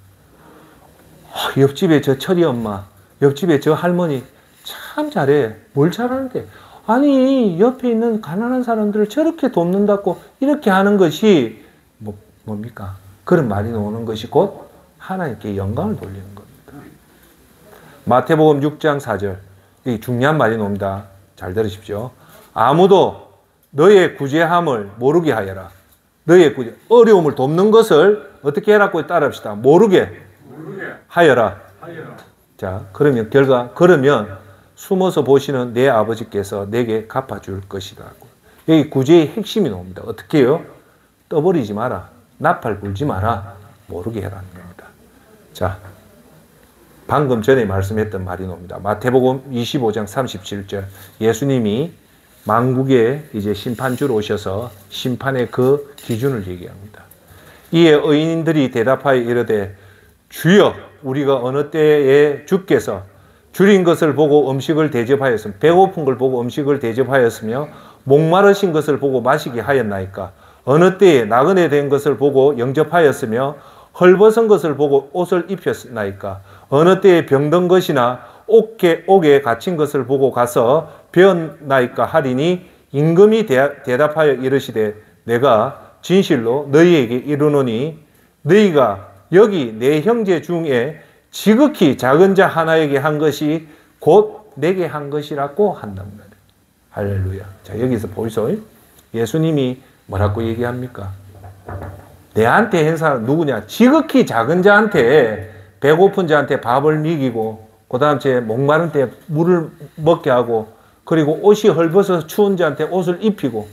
[SPEAKER 1] 옆집에 저 철이 엄마, 옆집에 저 할머니 참 잘해. 뭘 잘하는데? 아니, 옆에 있는 가난한 사람들을 저렇게 돕는다고 이렇게 하는 것이 뭡니까? 그런 말이 나오는 것이 곧 하나님께 영광을 돌리는 겁니다. 마태복음 6장 4절. 이 중요한 말이 나옵니다. 잘 들으십시오. 아무도 너의 구제함을 모르게 하여라. 너의 구제, 어려움을 돕는 것을 어떻게 해라고 따라합시다. 모르게 하여라. 자, 그러면 그러면 숨어서 보시는 내 아버지께서 내게 갚아줄 것이다. 여기 구제의 핵심이 나옵니다. 어떻게 해요? 떠버리지 마라. 나팔 불지 마라. 모르게 해라는 겁니다. 자, 방금 전에 말씀했던 말이 나옵니다. 마태복음 25장 37절. 예수님이 만국에 이제 심판주로 오셔서 심판의 그 기준을 얘기합니다. 이에 의인들이 대답하여 이르되 주여, 우리가 어느 때에 주께서 줄인 것을 보고 음식을 대접하였으며 배고픈 걸 보고 음식을 대접하였으며 목마르신 것을 보고 마시게 하였나이까? 어느 때에 나그네 된 것을 보고 영접하였으며 헐벗은 것을 보고 옷을 입혔나이까? 어느 때에 병든 것이나 옥에 갇힌 것을 보고 가서 배웠나이까 하리니 임금이 대답하여 이르시되 내가 진실로 너희에게 이르노니 너희가 여기 내 형제 중에 지극히 작은 자 하나에게 한 것이 곧 내게 한 것이라고 한단 말이에요. 할렐루야. 자, 여기서 보이소. 예수님이 뭐라고 얘기합니까? 내한테 한 사람 누구냐? 지극히 작은 자한테, 배고픈 자한테 밥을 먹이고, 그 다음 제 목마른 때 물을 먹게 하고, 그리고 옷이 헐벗어서 추운 자한테 옷을 입히고,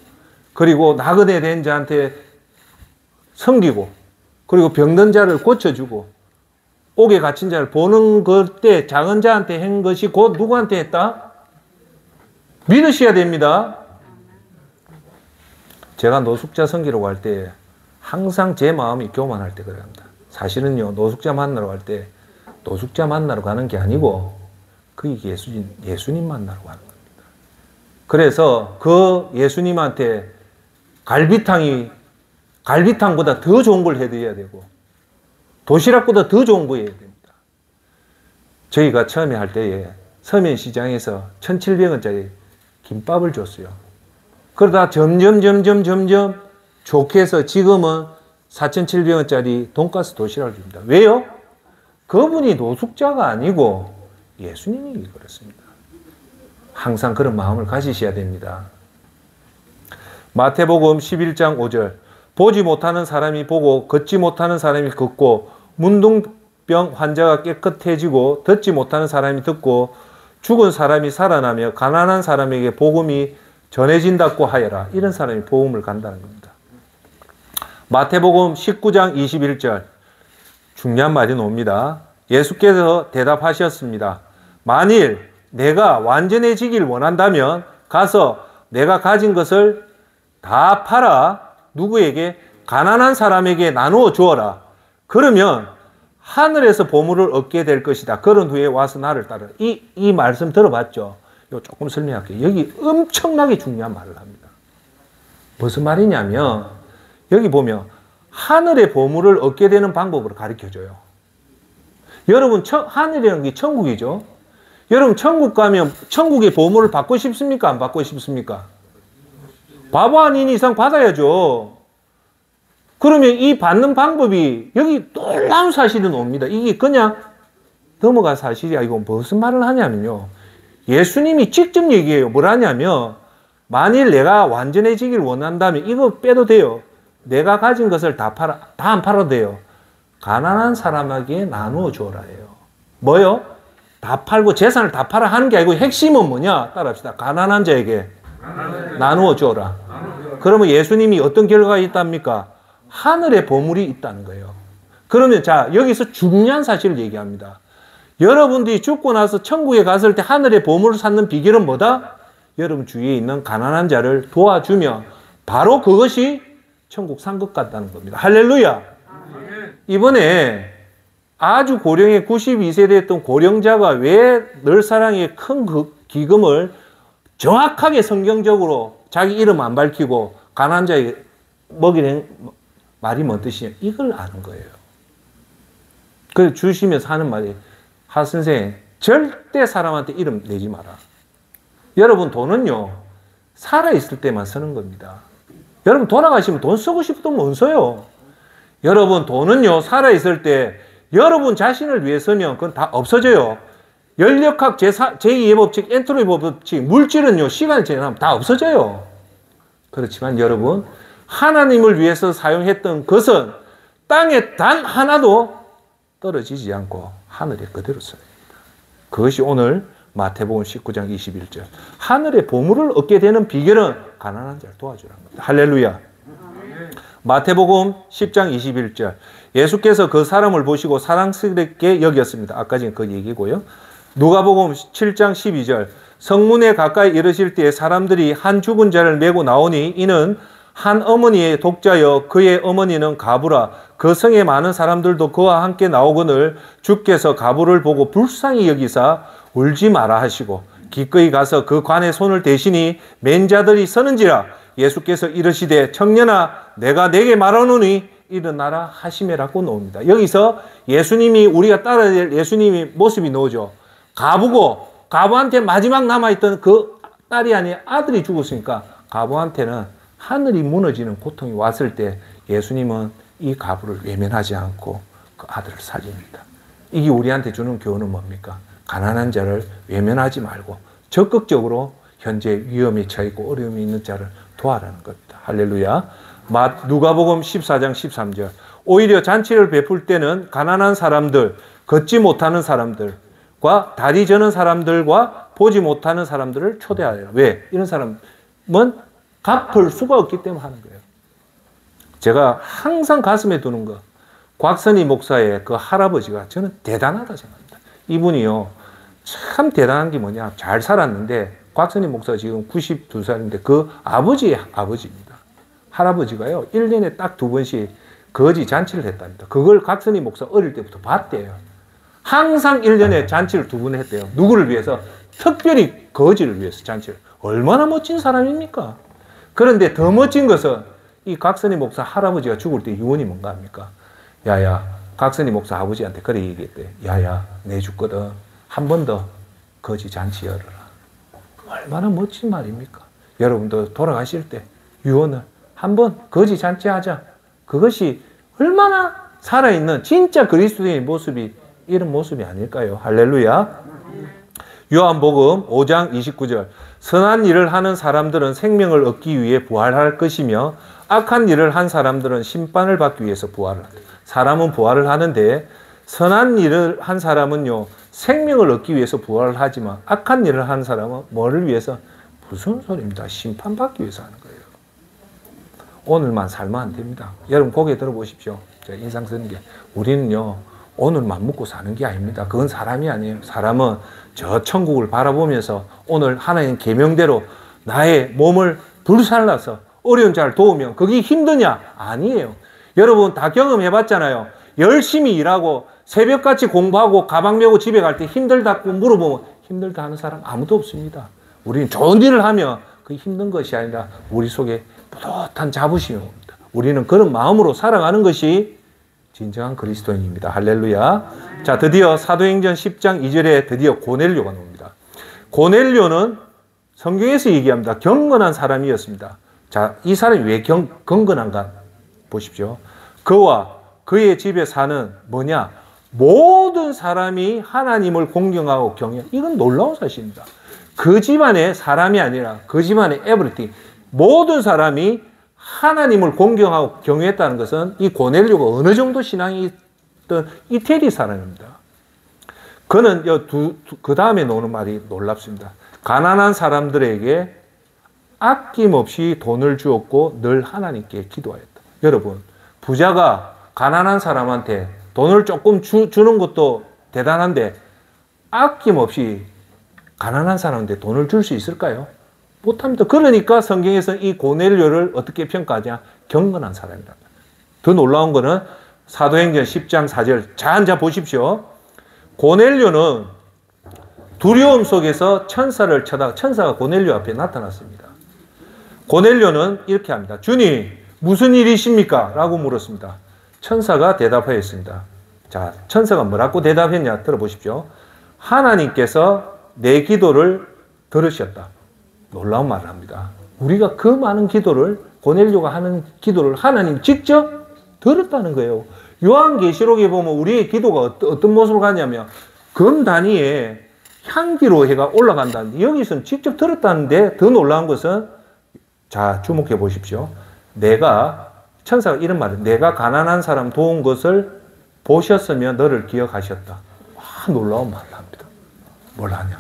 [SPEAKER 1] 그리고 나그네 된 자한테 섬기고, 그리고 병든 자를 고쳐주고, 옥에 갇힌 자를 보는 그때 작은 자한테 한 것이 곧 누구한테 했다? 믿으셔야 됩니다. 제가 노숙자 섬기려고 할 때 항상 제 마음이 교만할 때 그럽니다. 사실은요, 노숙자 만나러 갈 때 노숙자 만나러 가는 게 아니고 그게 예수님 만나러 가는 겁니다. 그래서 그 예수님한테 갈비탕보다 더 좋은 걸 해드려야 되고 도시락보다 더 좋은 거 해야 됩니다. 저희가 처음에 할 때에 서면시장에서 1,700원짜리 김밥을 줬어요. 그러다 점점 좋게 해서 지금은 4,700원짜리 돈가스 도시락을 줍니다. 왜요? 그분이 노숙자가 아니고 예수님이 그렇습니다. 항상 그런 마음을 가지셔야 됩니다. 마태복음 11장 5절. 보지 못하는 사람이 보고 걷지 못하는 사람이 걷고 문둥병 환자가 깨끗해지고 듣지 못하는 사람이 듣고 죽은 사람이 살아나며 가난한 사람에게 복음이 전해진다고 하여라. 이런 사람이 복음을 간다는 겁니다. 마태복음 19장 21절. 중요한 말이 나옵니다. 예수께서 대답하셨습니다. 만일 내가 완전해지길 원한다면 가서 내가 가진 것을 다 팔아 누구에게? 가난한 사람에게 나누어 주어라. 그러면 하늘에서 보물을 얻게 될 것이다. 그런 후에 와서 나를 따르라. 이 말씀 들어봤죠? 이거 조금 설명할게요. 여기 엄청나게 중요한 말을 합니다. 무슨 말이냐면 여기 보면 하늘의 보물을 얻게 되는 방법을 가르쳐줘요. 여러분, 하늘이라는 게 천국이죠. 여러분, 천국 가면 천국의 보물을 받고 싶습니까? 안 받고 싶습니까? 바보 아닌 이상 받아야죠. 그러면 이 받는 방법이 여기 놀라운 사실은 옵니다. 이게 그냥 넘어갈 사실이 아니고 무슨 말을 하냐면요. 예수님이 직접 얘기해요. 뭘 하냐면 만일 내가 완전해지길 원한다면 이거 빼도 돼요. 내가 가진 것을 다 팔아, 다 안 팔아도 돼요. 가난한 사람에게 나누어 주어라 해요. 뭐요? 다 팔고 재산을 다 팔아 하는 게 아니고 핵심은 뭐냐? 따라합시다. 가난한 자에게 나누어 주어라. 그러면 예수님이 어떤 결과가 있답니까? 하늘의 보물이 있다는 거예요. 그러면 자, 여기서 중요한 사실을 얘기합니다. 여러분들이 죽고 나서 천국에 갔을 때 하늘의 보물을 찾는 비결은 뭐다? 여러분 주위에 있는 가난한 자를 도와주면 바로 그것이 천국 산 것 같다는 겁니다. 할렐루야. 이번에 아주 고령의 92세 됐던 고령자가 왜 늘 사랑의 큰 기금을 정확하게 성경적으로 자기 이름 안 밝히고 가난한 자에게 먹이는 말이 뭔 뜻이냐? 이걸 아는 거예요. 그래서 주시면서 하는 말이 하 선생 절대 사람한테 이름 내지 마라. 여러분 돈은요 살아있을 때만 쓰는 겁니다. 여러분 돌아가시면 돈 쓰고 싶으면 못 써요. 여러분 돈은요 살아있을 때 여러분 자신을 위해서면 그건 다 없어져요. 연력학 제2의 법칙, 엔트로피 법칙, 물질은요 시간이 지나면 다 없어져요. 그렇지만 여러분 하나님을 위해서 사용했던 것은 땅에 단 하나도 떨어지지 않고 하늘에 그대로 써요. 그것이 오늘 마태복음 19장 21절 하늘의 보물을 얻게 되는 비결은 가난한 자를 도와주라는 겁니다. 할렐루야. 마태복음 10장 21절 예수께서 그 사람을 보시고 사랑스럽게 여겼습니다. 아까 전에 그 얘기고요. 누가복음 7장 12절 성문에 가까이 이르실 때에 사람들이 한 죽은 자를 메고 나오니 이는 한 어머니의 독자여 그의 어머니는 가부라. 그 성에 많은 사람들도 그와 함께 나오거늘 주께서 가부를 보고 불쌍히 여기사 울지 마라 하시고 기꺼이 가서 그 관에 손을 대시니 맨 자들이 서는지라. 예수께서 이르시되 청년아 내가 내게 말하노니 일어나라 하시매라고 나옵니다. 여기서 예수님이 우리가 따라야 될 예수님의 모습이 나오죠. 가부고 가부한테 마지막 남아있던 그 딸이 아닌 아들이 죽었으니까 가부한테는 하늘이 무너지는 고통이 왔을 때 예수님은 이 가부를 외면하지 않고 그 아들을 살립니다. 이게 우리한테 주는 교훈은 뭡니까? 가난한 자를 외면하지 말고 적극적으로 현재 위험에 처해있고 어려움이 있는 자를 도와라는 겁니다. 할렐루야. 누가복음 14장 13절 오히려 잔치를 베풀 때는 가난한 사람들, 걷지 못하는 사람들과 다리 저는 사람들과 보지 못하는 사람들을 초대하라. 왜? 이런 사람은 갚을 수가 없기 때문에 하는 거예요. 제가 항상 가슴에 두는 거 곽선희 목사의 그 할아버지가 저는 대단하다 생각합니다. 이분이요 참 대단한 게 뭐냐 잘 살았는데 곽선희 목사 지금 92살인데 그 아버지의 아버지입니다. 할아버지가요 1년에 딱 2번씩 거지 잔치를 했답니다. 그걸 곽선희 목사 어릴 때부터 봤대요. 항상 1년에 잔치를 2번 했대요. 누구를 위해서? 특별히 거지를 위해서 잔치를. 얼마나 멋진 사람입니까? 그런데 더 멋진 것은 이 각선희 목사 할아버지가 죽을 때 유언이 뭔가 합니까? 야야, 각선희 목사 아버지한테 그래 얘기했대. 야야, 내 죽거든. 한 번 더 거지 잔치 열어라. 얼마나 멋진 말입니까? 여러분도 돌아가실 때 유언을 한번 거지 잔치 하자. 그것이 얼마나 살아있는 진짜 그리스도인의 모습이 이런 모습이 아닐까요? 할렐루야. 요한복음 5장 29절 선한 일을 하는 사람들은 생명을 얻기 위해 부활할 것이며 악한 일을 한 사람들은 심판을 받기 위해서 부활을 한다. 사람은 부활을 하는데 선한 일을 한 사람은요 생명을 얻기 위해서 부활을 하지만 악한 일을 한 사람은 뭐를 위해서? 무슨 소리입니다. 심판받기 위해서 하는 거예요. 오늘만 살면 안 됩니다. 여러분 고개 들어보십시오. 제가 인상 쓰는 게 우리는요 오늘만 먹고 사는 게 아닙니다. 그건 사람이 아니에요. 사람은 저 천국을 바라보면서 오늘 하나님 계명대로 나의 몸을 불살라서 어려운 자를 도우면 그게 힘드냐? 아니에요. 여러분 다 경험해봤잖아요. 열심히 일하고 새벽같이 공부하고 가방 메고 집에 갈 때 힘들다고 물어보면 힘들다 하는 사람 아무도 없습니다. 우리는 좋은 일을 하면 그 힘든 것이 아니라 우리 속에 뿌듯한 자부심이 옵니다. 우리는 그런 마음으로 살아가는 것이 진정한 그리스도인입니다. 할렐루야. 자, 드디어 사도행전 10장 2절에 드디어 고넬료가 나옵니다. 고넬료는 성경에서 얘기합니다. 경건한 사람이었습니다. 자, 이 사람이 왜 경건한가 보십시오. 그와 그의 집에 사는 뭐냐? 모든 사람이 하나님을 공경하고 경외. 이건 놀라운 사실입니다. 그 집안의 사람이 아니라 그 집안의 에브리띵. 모든 사람이 하나님을 공경하고 경외했다는 것은 이 고넬료가 어느 정도 신앙이 있던 이태리 사람입니다. 그는 그 다음에 나오는 말이 놀랍습니다. 가난한 사람들에게 아낌없이 돈을 주었고 늘 하나님께 기도하였다. 여러분, 부자가 가난한 사람한테 돈을 조금 주는 것도 대단한데 아낌없이 가난한 사람한테 돈을 줄 수 있을까요? 못합니다. 그러니까 성경에서 이 고넬료를 어떻게 평가하냐? 경건한 사람이다. 더 놀라운 거는 사도행전 10장 4절. 자, 앉아 보십시오. 고넬료는 두려움 속에서 천사를 쳐다가 천사가 고넬료 앞에 나타났습니다. 고넬료는 이렇게 합니다. 주님, 무슨 일이십니까? 라고 물었습니다. 천사가 대답하였습니다. 자, 천사가 뭐라고 대답했냐? 들어보십시오. 하나님께서 내 기도를 들으셨다. 놀라운 말을 합니다. 우리가 그 많은 기도를, 고넬료가 하는 기도를 하나님 직접 들었다는 거예요. 요한계시록에 보면 우리의 기도가 어떤 모습으로 가냐면 금 단위에 향기로 해가 올라간다는데 여기서는 직접 들었다는데 더 놀라운 것은 자, 주목해 보십시오. 천사가 이런 말을, 내가 가난한 사람 도운 것을 보셨으면 너를 기억하셨다. 와, 놀라운 말을 합니다. 뭘 하냐?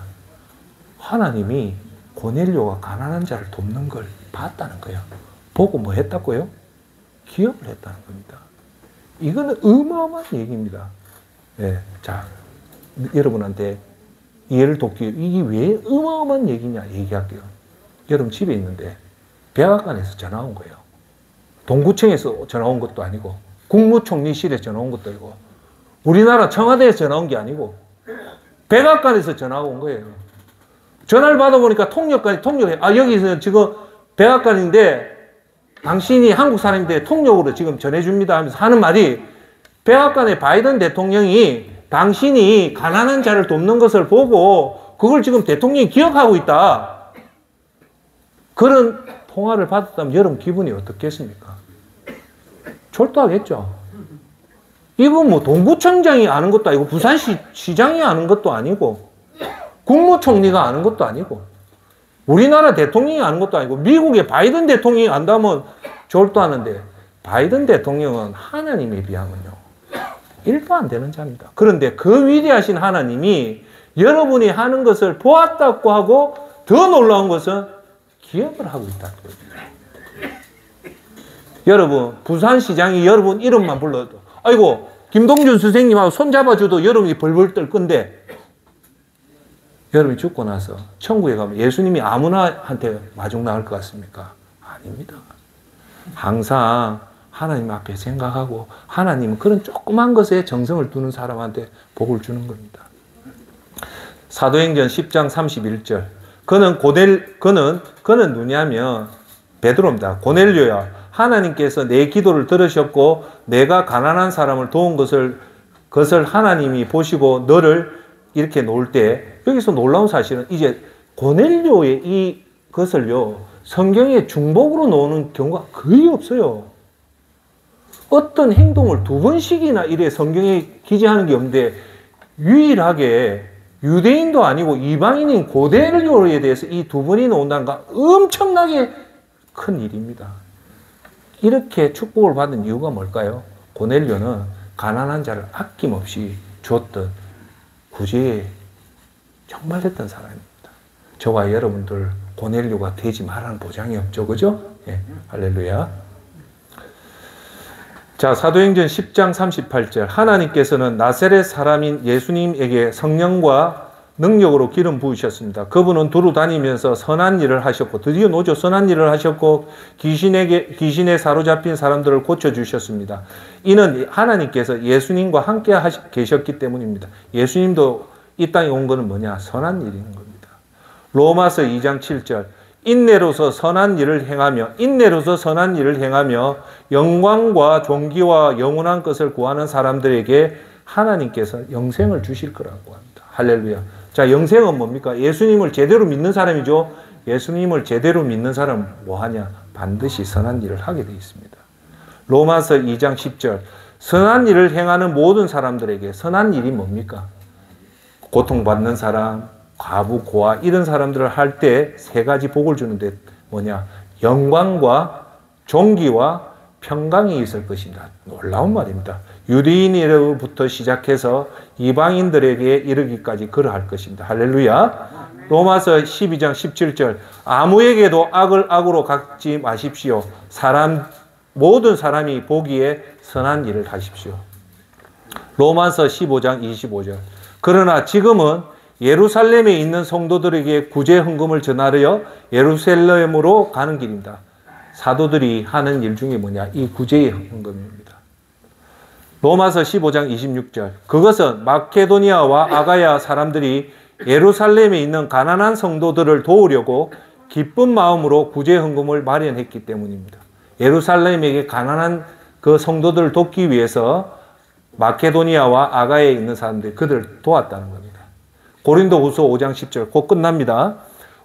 [SPEAKER 1] 하나님이 고넬료가 가난한 자를 돕는 걸 봤다는 거예요. 보고 뭐 했다고요? 기억을 했다는 겁니다. 이거는 어마어마한 얘기입니다. 네, 자, 여러분한테 이해를 돕기 위해 이게 왜 어마어마한 얘기냐 얘기할게요. 여러분 집에 있는데 백악관에서 전화 온 거예요. 동구청에서 전화 온 것도 아니고 국무총리실에서 전화 온 것도 아니고 우리나라 청와대에서 전화 온 게 아니고 백악관에서 전화가 온 거예요. 전화를 받아보니까 여기서 지금 백악관인데 당신이 한국 사람인데 통역으로 지금 전해줍니다 하면서 하는 말이 백악관의 바이든 대통령이 당신이 가난한 자를 돕는 것을 보고 그걸 지금 대통령이 기억하고 있다. 그런 통화를 받았다면 여러분 기분이 어떻겠습니까? 졸도하겠죠. 이거 뭐 동구청장이 아는 것도 아니고 부산시장이 아는 것도 아니고 국무총리가 아는 것도 아니고 우리나라 대통령이 아는 것도 아니고 미국의 바이든 대통령이 안다면 졸도하는데 바이든 대통령은 하나님에 비하면요 1도 안 되는 자입니다. 그런데 그 위대하신 하나님이 여러분이 하는 것을 보았다고 하고 더 놀라운 것은 기억을 하고 있다는 겁니다. 여러분 부산시장이 여러분 이름만 불러도 아이고 김동준 선생님하고 손잡아줘도 여러분이 벌벌 떨 건데 여러분이 죽고 나서 천국에 가면 예수님이 아무나한테 마중 나갈 것 같습니까? 아닙니다. 항상 하나님 앞에 생각하고 하나님은 그런 조그만 것에 정성을 두는 사람한테 복을 주는 겁니다. 사도행전 10장 31절. 그는 누냐면 베드로입니다. 고넬료야. 하나님께서 내 기도를 들으셨고 내가 가난한 사람을 도운 그것을 하나님이 보시고 너를 이렇게 놓을 때 여기서 놀라운 사실은 이제 고넬료의 이것을요 성경에 중복으로 놓는 경우가 거의 없어요. 어떤 행동을 두 번씩이나 이래 성경에 기재하는 게 없는데 유일하게 유대인도 아니고 이방인인 고넬료에 대해서 이 두 번이 나온다는 거 엄청나게 큰 일입니다. 이렇게 축복을 받은 이유가 뭘까요? 고넬료는 가난한 자를 아낌없이 줬던 구제에 정말 했던 사람입니다. 저와 여러분들 고넬료가 되지 말라는 보장이 없죠. 그죠? 예, 할렐루야. 자, 사도행전 10장 38절. 하나님께서는 나사렛 사람인 예수님에게 성령과 능력으로 기름 부으셨습니다. 그분은 두루 다니면서 선한 일을 하셨고 드디어 노조 선한 일을 하셨고 귀신에 사로잡힌 사람들을 고쳐주셨습니다. 이는 하나님께서 예수님과 함께 계셨기 때문입니다. 예수님도 이 땅에 온 것은 뭐냐? 선한 일인 겁니다. 로마서 2장 7절. 인내로서 선한 일을 행하며 영광과 존귀와 영원한 것을 구하는 사람들에게 하나님께서 영생을 주실 거라고 합니다. 할렐루야. 자, 영생은 뭡니까? 예수님을 제대로 믿는 사람이죠. 예수님을 제대로 믿는 사람은 뭐하냐? 반드시 선한 일을 하게 되어 있습니다. 로마서 2장 10절. 선한 일을 행하는 모든 사람들에게 선한 일이 뭡니까? 고통받는 사람, 과부, 고아 이런 사람들을 할 때 세 가지 복을 주는데 뭐냐? 영광과 존귀와 평강이 있을 것입니다. 놀라운 말입니다. 유대인으로부터 시작해서 이방인들에게 이르기까지 그러할 것입니다. 할렐루야. 로마서 12장 17절. 아무에게도 악을 악으로 갚지 마십시오. 모든 사람이 보기에 선한 일을 하십시오. 로마서 15장 25절. 그러나 지금은 예루살렘에 있는 성도들에게 구제 헌금을 전하려 예루살렘으로 가는 길입니다. 사도들이 하는 일 중에 뭐냐? 이 구제의 헌금입니다. 로마서 15장 26절. 그것은 마케도니아와 아가야 사람들이 예루살렘에 있는 가난한 성도들을 도우려고 기쁜 마음으로 구제 헌금을 마련했기 때문입니다. 예루살렘에게 가난한 그 성도들을 돕기 위해서 마케도니아와 아가야에 있는 사람들이 그들을 도왔다는 겁니다. 고린도후서 5장 10절 곧 끝납니다.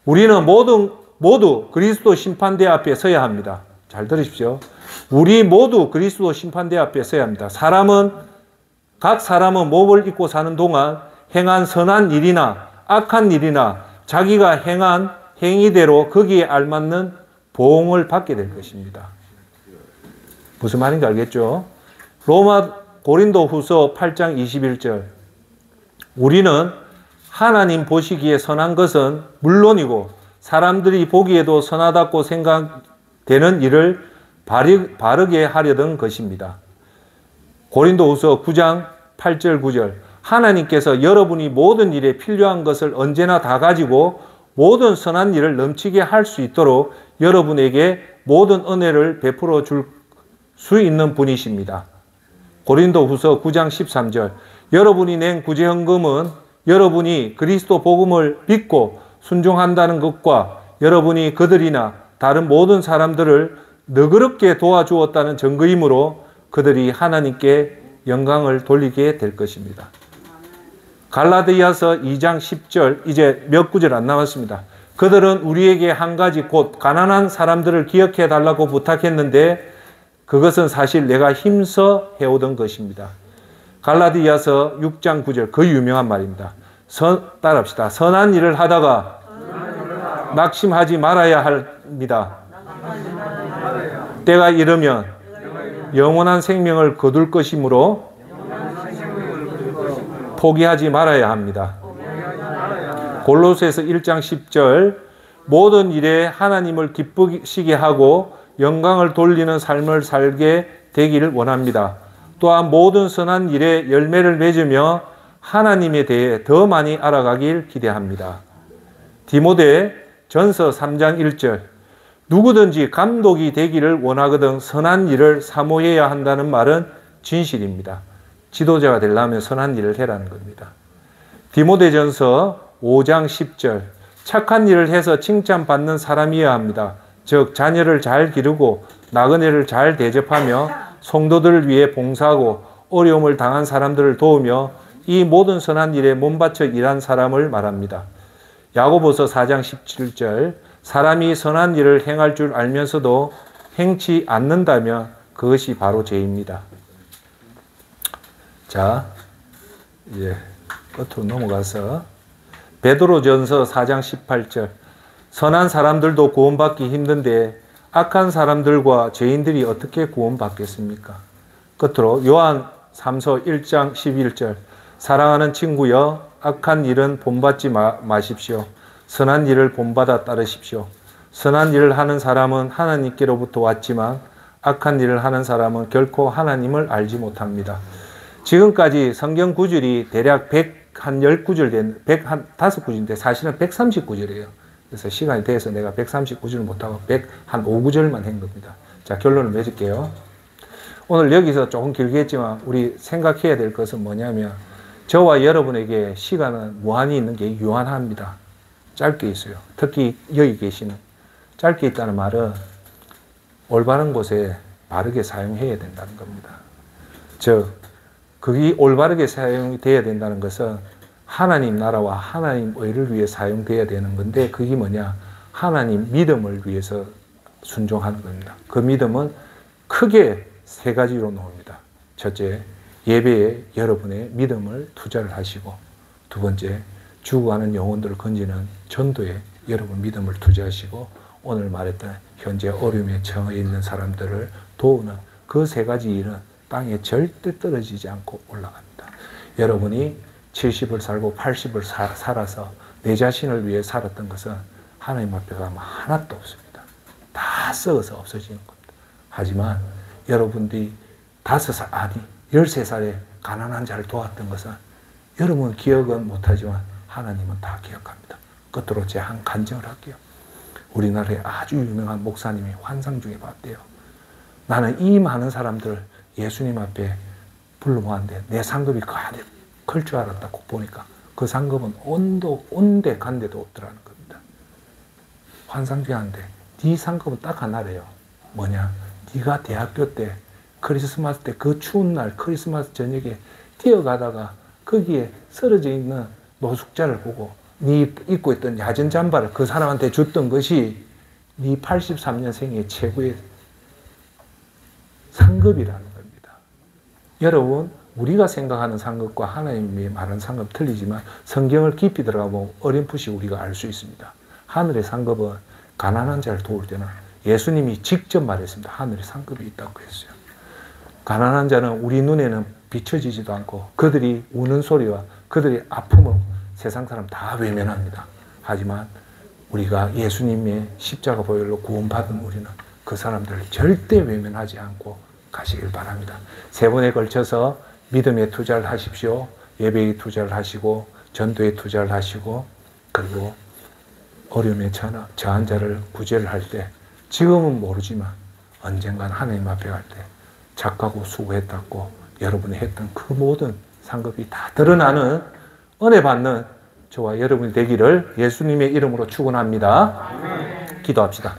[SPEAKER 1] 우리는 모두 그리스도 심판대 앞에 서야 합니다. 잘 들으십시오. 우리 모두 그리스도 심판대 앞에 서야 합니다. 각 사람은 몸을 입고 사는 동안 행한 선한 일이나 악한 일이나 자기가 행한 행위대로 거기에 알맞는 보응을 받게 될 것입니다. 무슨 말인지 알겠죠? 고린도후서 8장 21절. 우리는 하나님 보시기에 선한 것은 물론이고 사람들이 보기에도 선하다고 생각되는 일을 바르게 하려던 것입니다. 고린도후서 9장 8절 9절. 하나님께서 여러분이 모든 일에 필요한 것을 언제나 다 가지고 모든 선한 일을 넘치게 할 수 있도록 여러분에게 모든 은혜를 베풀어 줄 수 있는 분이십니다. 고린도후서 9장 13절. 여러분이 낸 구제헌금은 여러분이 그리스도 복음을 믿고 순종한다는 것과 여러분이 그들이나 다른 모든 사람들을 너그럽게 도와주었다는 증거이므로 그들이 하나님께 영광을 돌리게 될 것입니다. 갈라디아서 2장 10절, 이제 몇 구절 안 남았습니다. 그들은 우리에게 한 가지 곧 가난한 사람들을 기억해 달라고 부탁했는데 그것은 사실 내가 힘써 해오던 것입니다. 갈라디아서 6장 9절, 그 유명한 말입니다. 따라합시다. 선한 일을 하다가 낙심하지 말아야 합니다. 때가 이르면 영원한 생명을 거둘 것이므로 포기하지 말아야 합니다. 골로새서 1장 10절, 모든 일에 하나님을 기쁘시게 하고 영광을 돌리는 삶을 살게 되기를 원합니다. 또한 모든 선한 일에 열매를 맺으며 하나님에 대해 더 많이 알아가길 기대합니다. 디모데 전서 3장 1절. 누구든지 감독이 되기를 원하거든 선한 일을 사모해야 한다는 말은 진실입니다. 지도자가 되려면 선한 일을 해라는 겁니다. 디모데전서 5장 10절. 착한 일을 해서 칭찬받는 사람이어야 합니다. 즉 자녀를 잘 기르고 나그네를 잘 대접하며 성도들을 위해 봉사하고 어려움을 당한 사람들을 도우며 이 모든 선한 일에 몸바쳐 일한 사람을 말합니다. 야고보서 4장 17절. 사람이 선한 일을 행할 줄 알면서도 행치 않는다면 그것이 바로 죄입니다. 자, 이제 끝으로 넘어가서 베드로전서 4장 18절. 선한 사람들도 구원받기 힘든데 악한 사람들과 죄인들이 어떻게 구원받겠습니까? 끝으로 요한 3서 1장 11절. 사랑하는 친구여, 악한 일은 본받지 마십시오. 선한 일을 본받아 따르십시오. 선한 일을 하는 사람은 하나님께로부터 왔지만 악한 일을 하는 사람은 결코 하나님을 알지 못합니다. 지금까지 성경 구절이 대략 110구절 105구절인데 사실은 139절이에요. 그래서 시간이 돼서 내가 139절 못하고 105구절만 한 겁니다. 자, 결론을 맺을게요. 오늘 여기서 조금 길게 했지만 우리 생각해야 될 것은 뭐냐면 저와 여러분에게 시간은 무한히 있는 게 유한합니다. 짧게 있어요. 특히 여기 계시는. 짧게 있다는 말은 올바른 곳에 바르게 사용해야 된다는 겁니다. 즉, 그게 올바르게 사용돼야 된다는 것은 하나님 나라와 하나님 의를 위해 사용돼야 되는 건데, 그게 뭐냐? 하나님 믿음을 위해서 순종하는 겁니다. 그 믿음은 크게 세 가지로 나옵니다. 첫째, 예배에 여러분의 믿음을 투자를 하시고, 두 번째, 죽어가는 영혼들을 건지는 전도에 여러분 믿음을 투자하시고, 오늘 말했던 현재 어려움에 처해 있는 사람들을 도우는 그 세 가지 일은 땅에 절대 떨어지지 않고 올라갑니다. 여러분이 70을 살고 80을 살아서 내 자신을 위해 살았던 것은 하나님 앞에 가면 하나도 없습니다. 다 썩어서 없어지는 겁니다. 하지만 여러분들이 5살, 아니 13살에 가난한 자를 도왔던 것은 여러분 기억은 못하지만 하나님은 다 기억합니다. 끝으로 제 한 간증을 할게요. 우리나라에 아주 유명한 목사님이 환상 중에 봤대요. 나는 이 많은 사람들 예수님 앞에 불러 모았는데 내 상급이 클 줄 알았다고 보니까 그 상급은 온데 간데도 없더라는 겁니다. 환상 중에 하는데 네 상급은 딱 하나래요. 뭐냐? 네가 대학교 때 크리스마스 때 그 추운 날 크리스마스 저녁에 뛰어가다가 거기에 쓰러져 있는 노숙자를 보고 네 입고 있던 야전 잠바를 그 사람한테 줬던 것이 네 83년생의 최고의 상급이라는 겁니다. 여러분, 우리가 생각하는 상급과 하나님이 말하는 상급 틀리지만 성경을 깊이 들어가보면 어렴풋이 우리가 알 수 있습니다. 하늘의 상급은 가난한 자를 도울 때는 예수님이 직접 말했습니다. 하늘의 상급이 있다고 했어요. 가난한 자는 우리 눈에는 비춰지지도 않고 그들이 우는 소리와 그들의 아픔을 세상 사람 다 외면합니다. 하지만 우리가 예수님의 십자가 보혈로 구원받은 우리는 그 사람들을 절대 외면하지 않고 가시길 바랍니다. 3번에 걸쳐서 믿음에 투자를 하십시오. 예배에 투자를 하시고 전도에 투자를 하시고 그리고 어려움에 처한 자를 구제를 할 때 지금은 모르지만 언젠간 하나님 앞에 갈 때 착하고 수고했다고 여러분이 했던 그 모든 상급이 다 드러나는 은혜 받는 저와 여러분이 되기를 예수님의 이름으로 축원합니다. 기도합시다.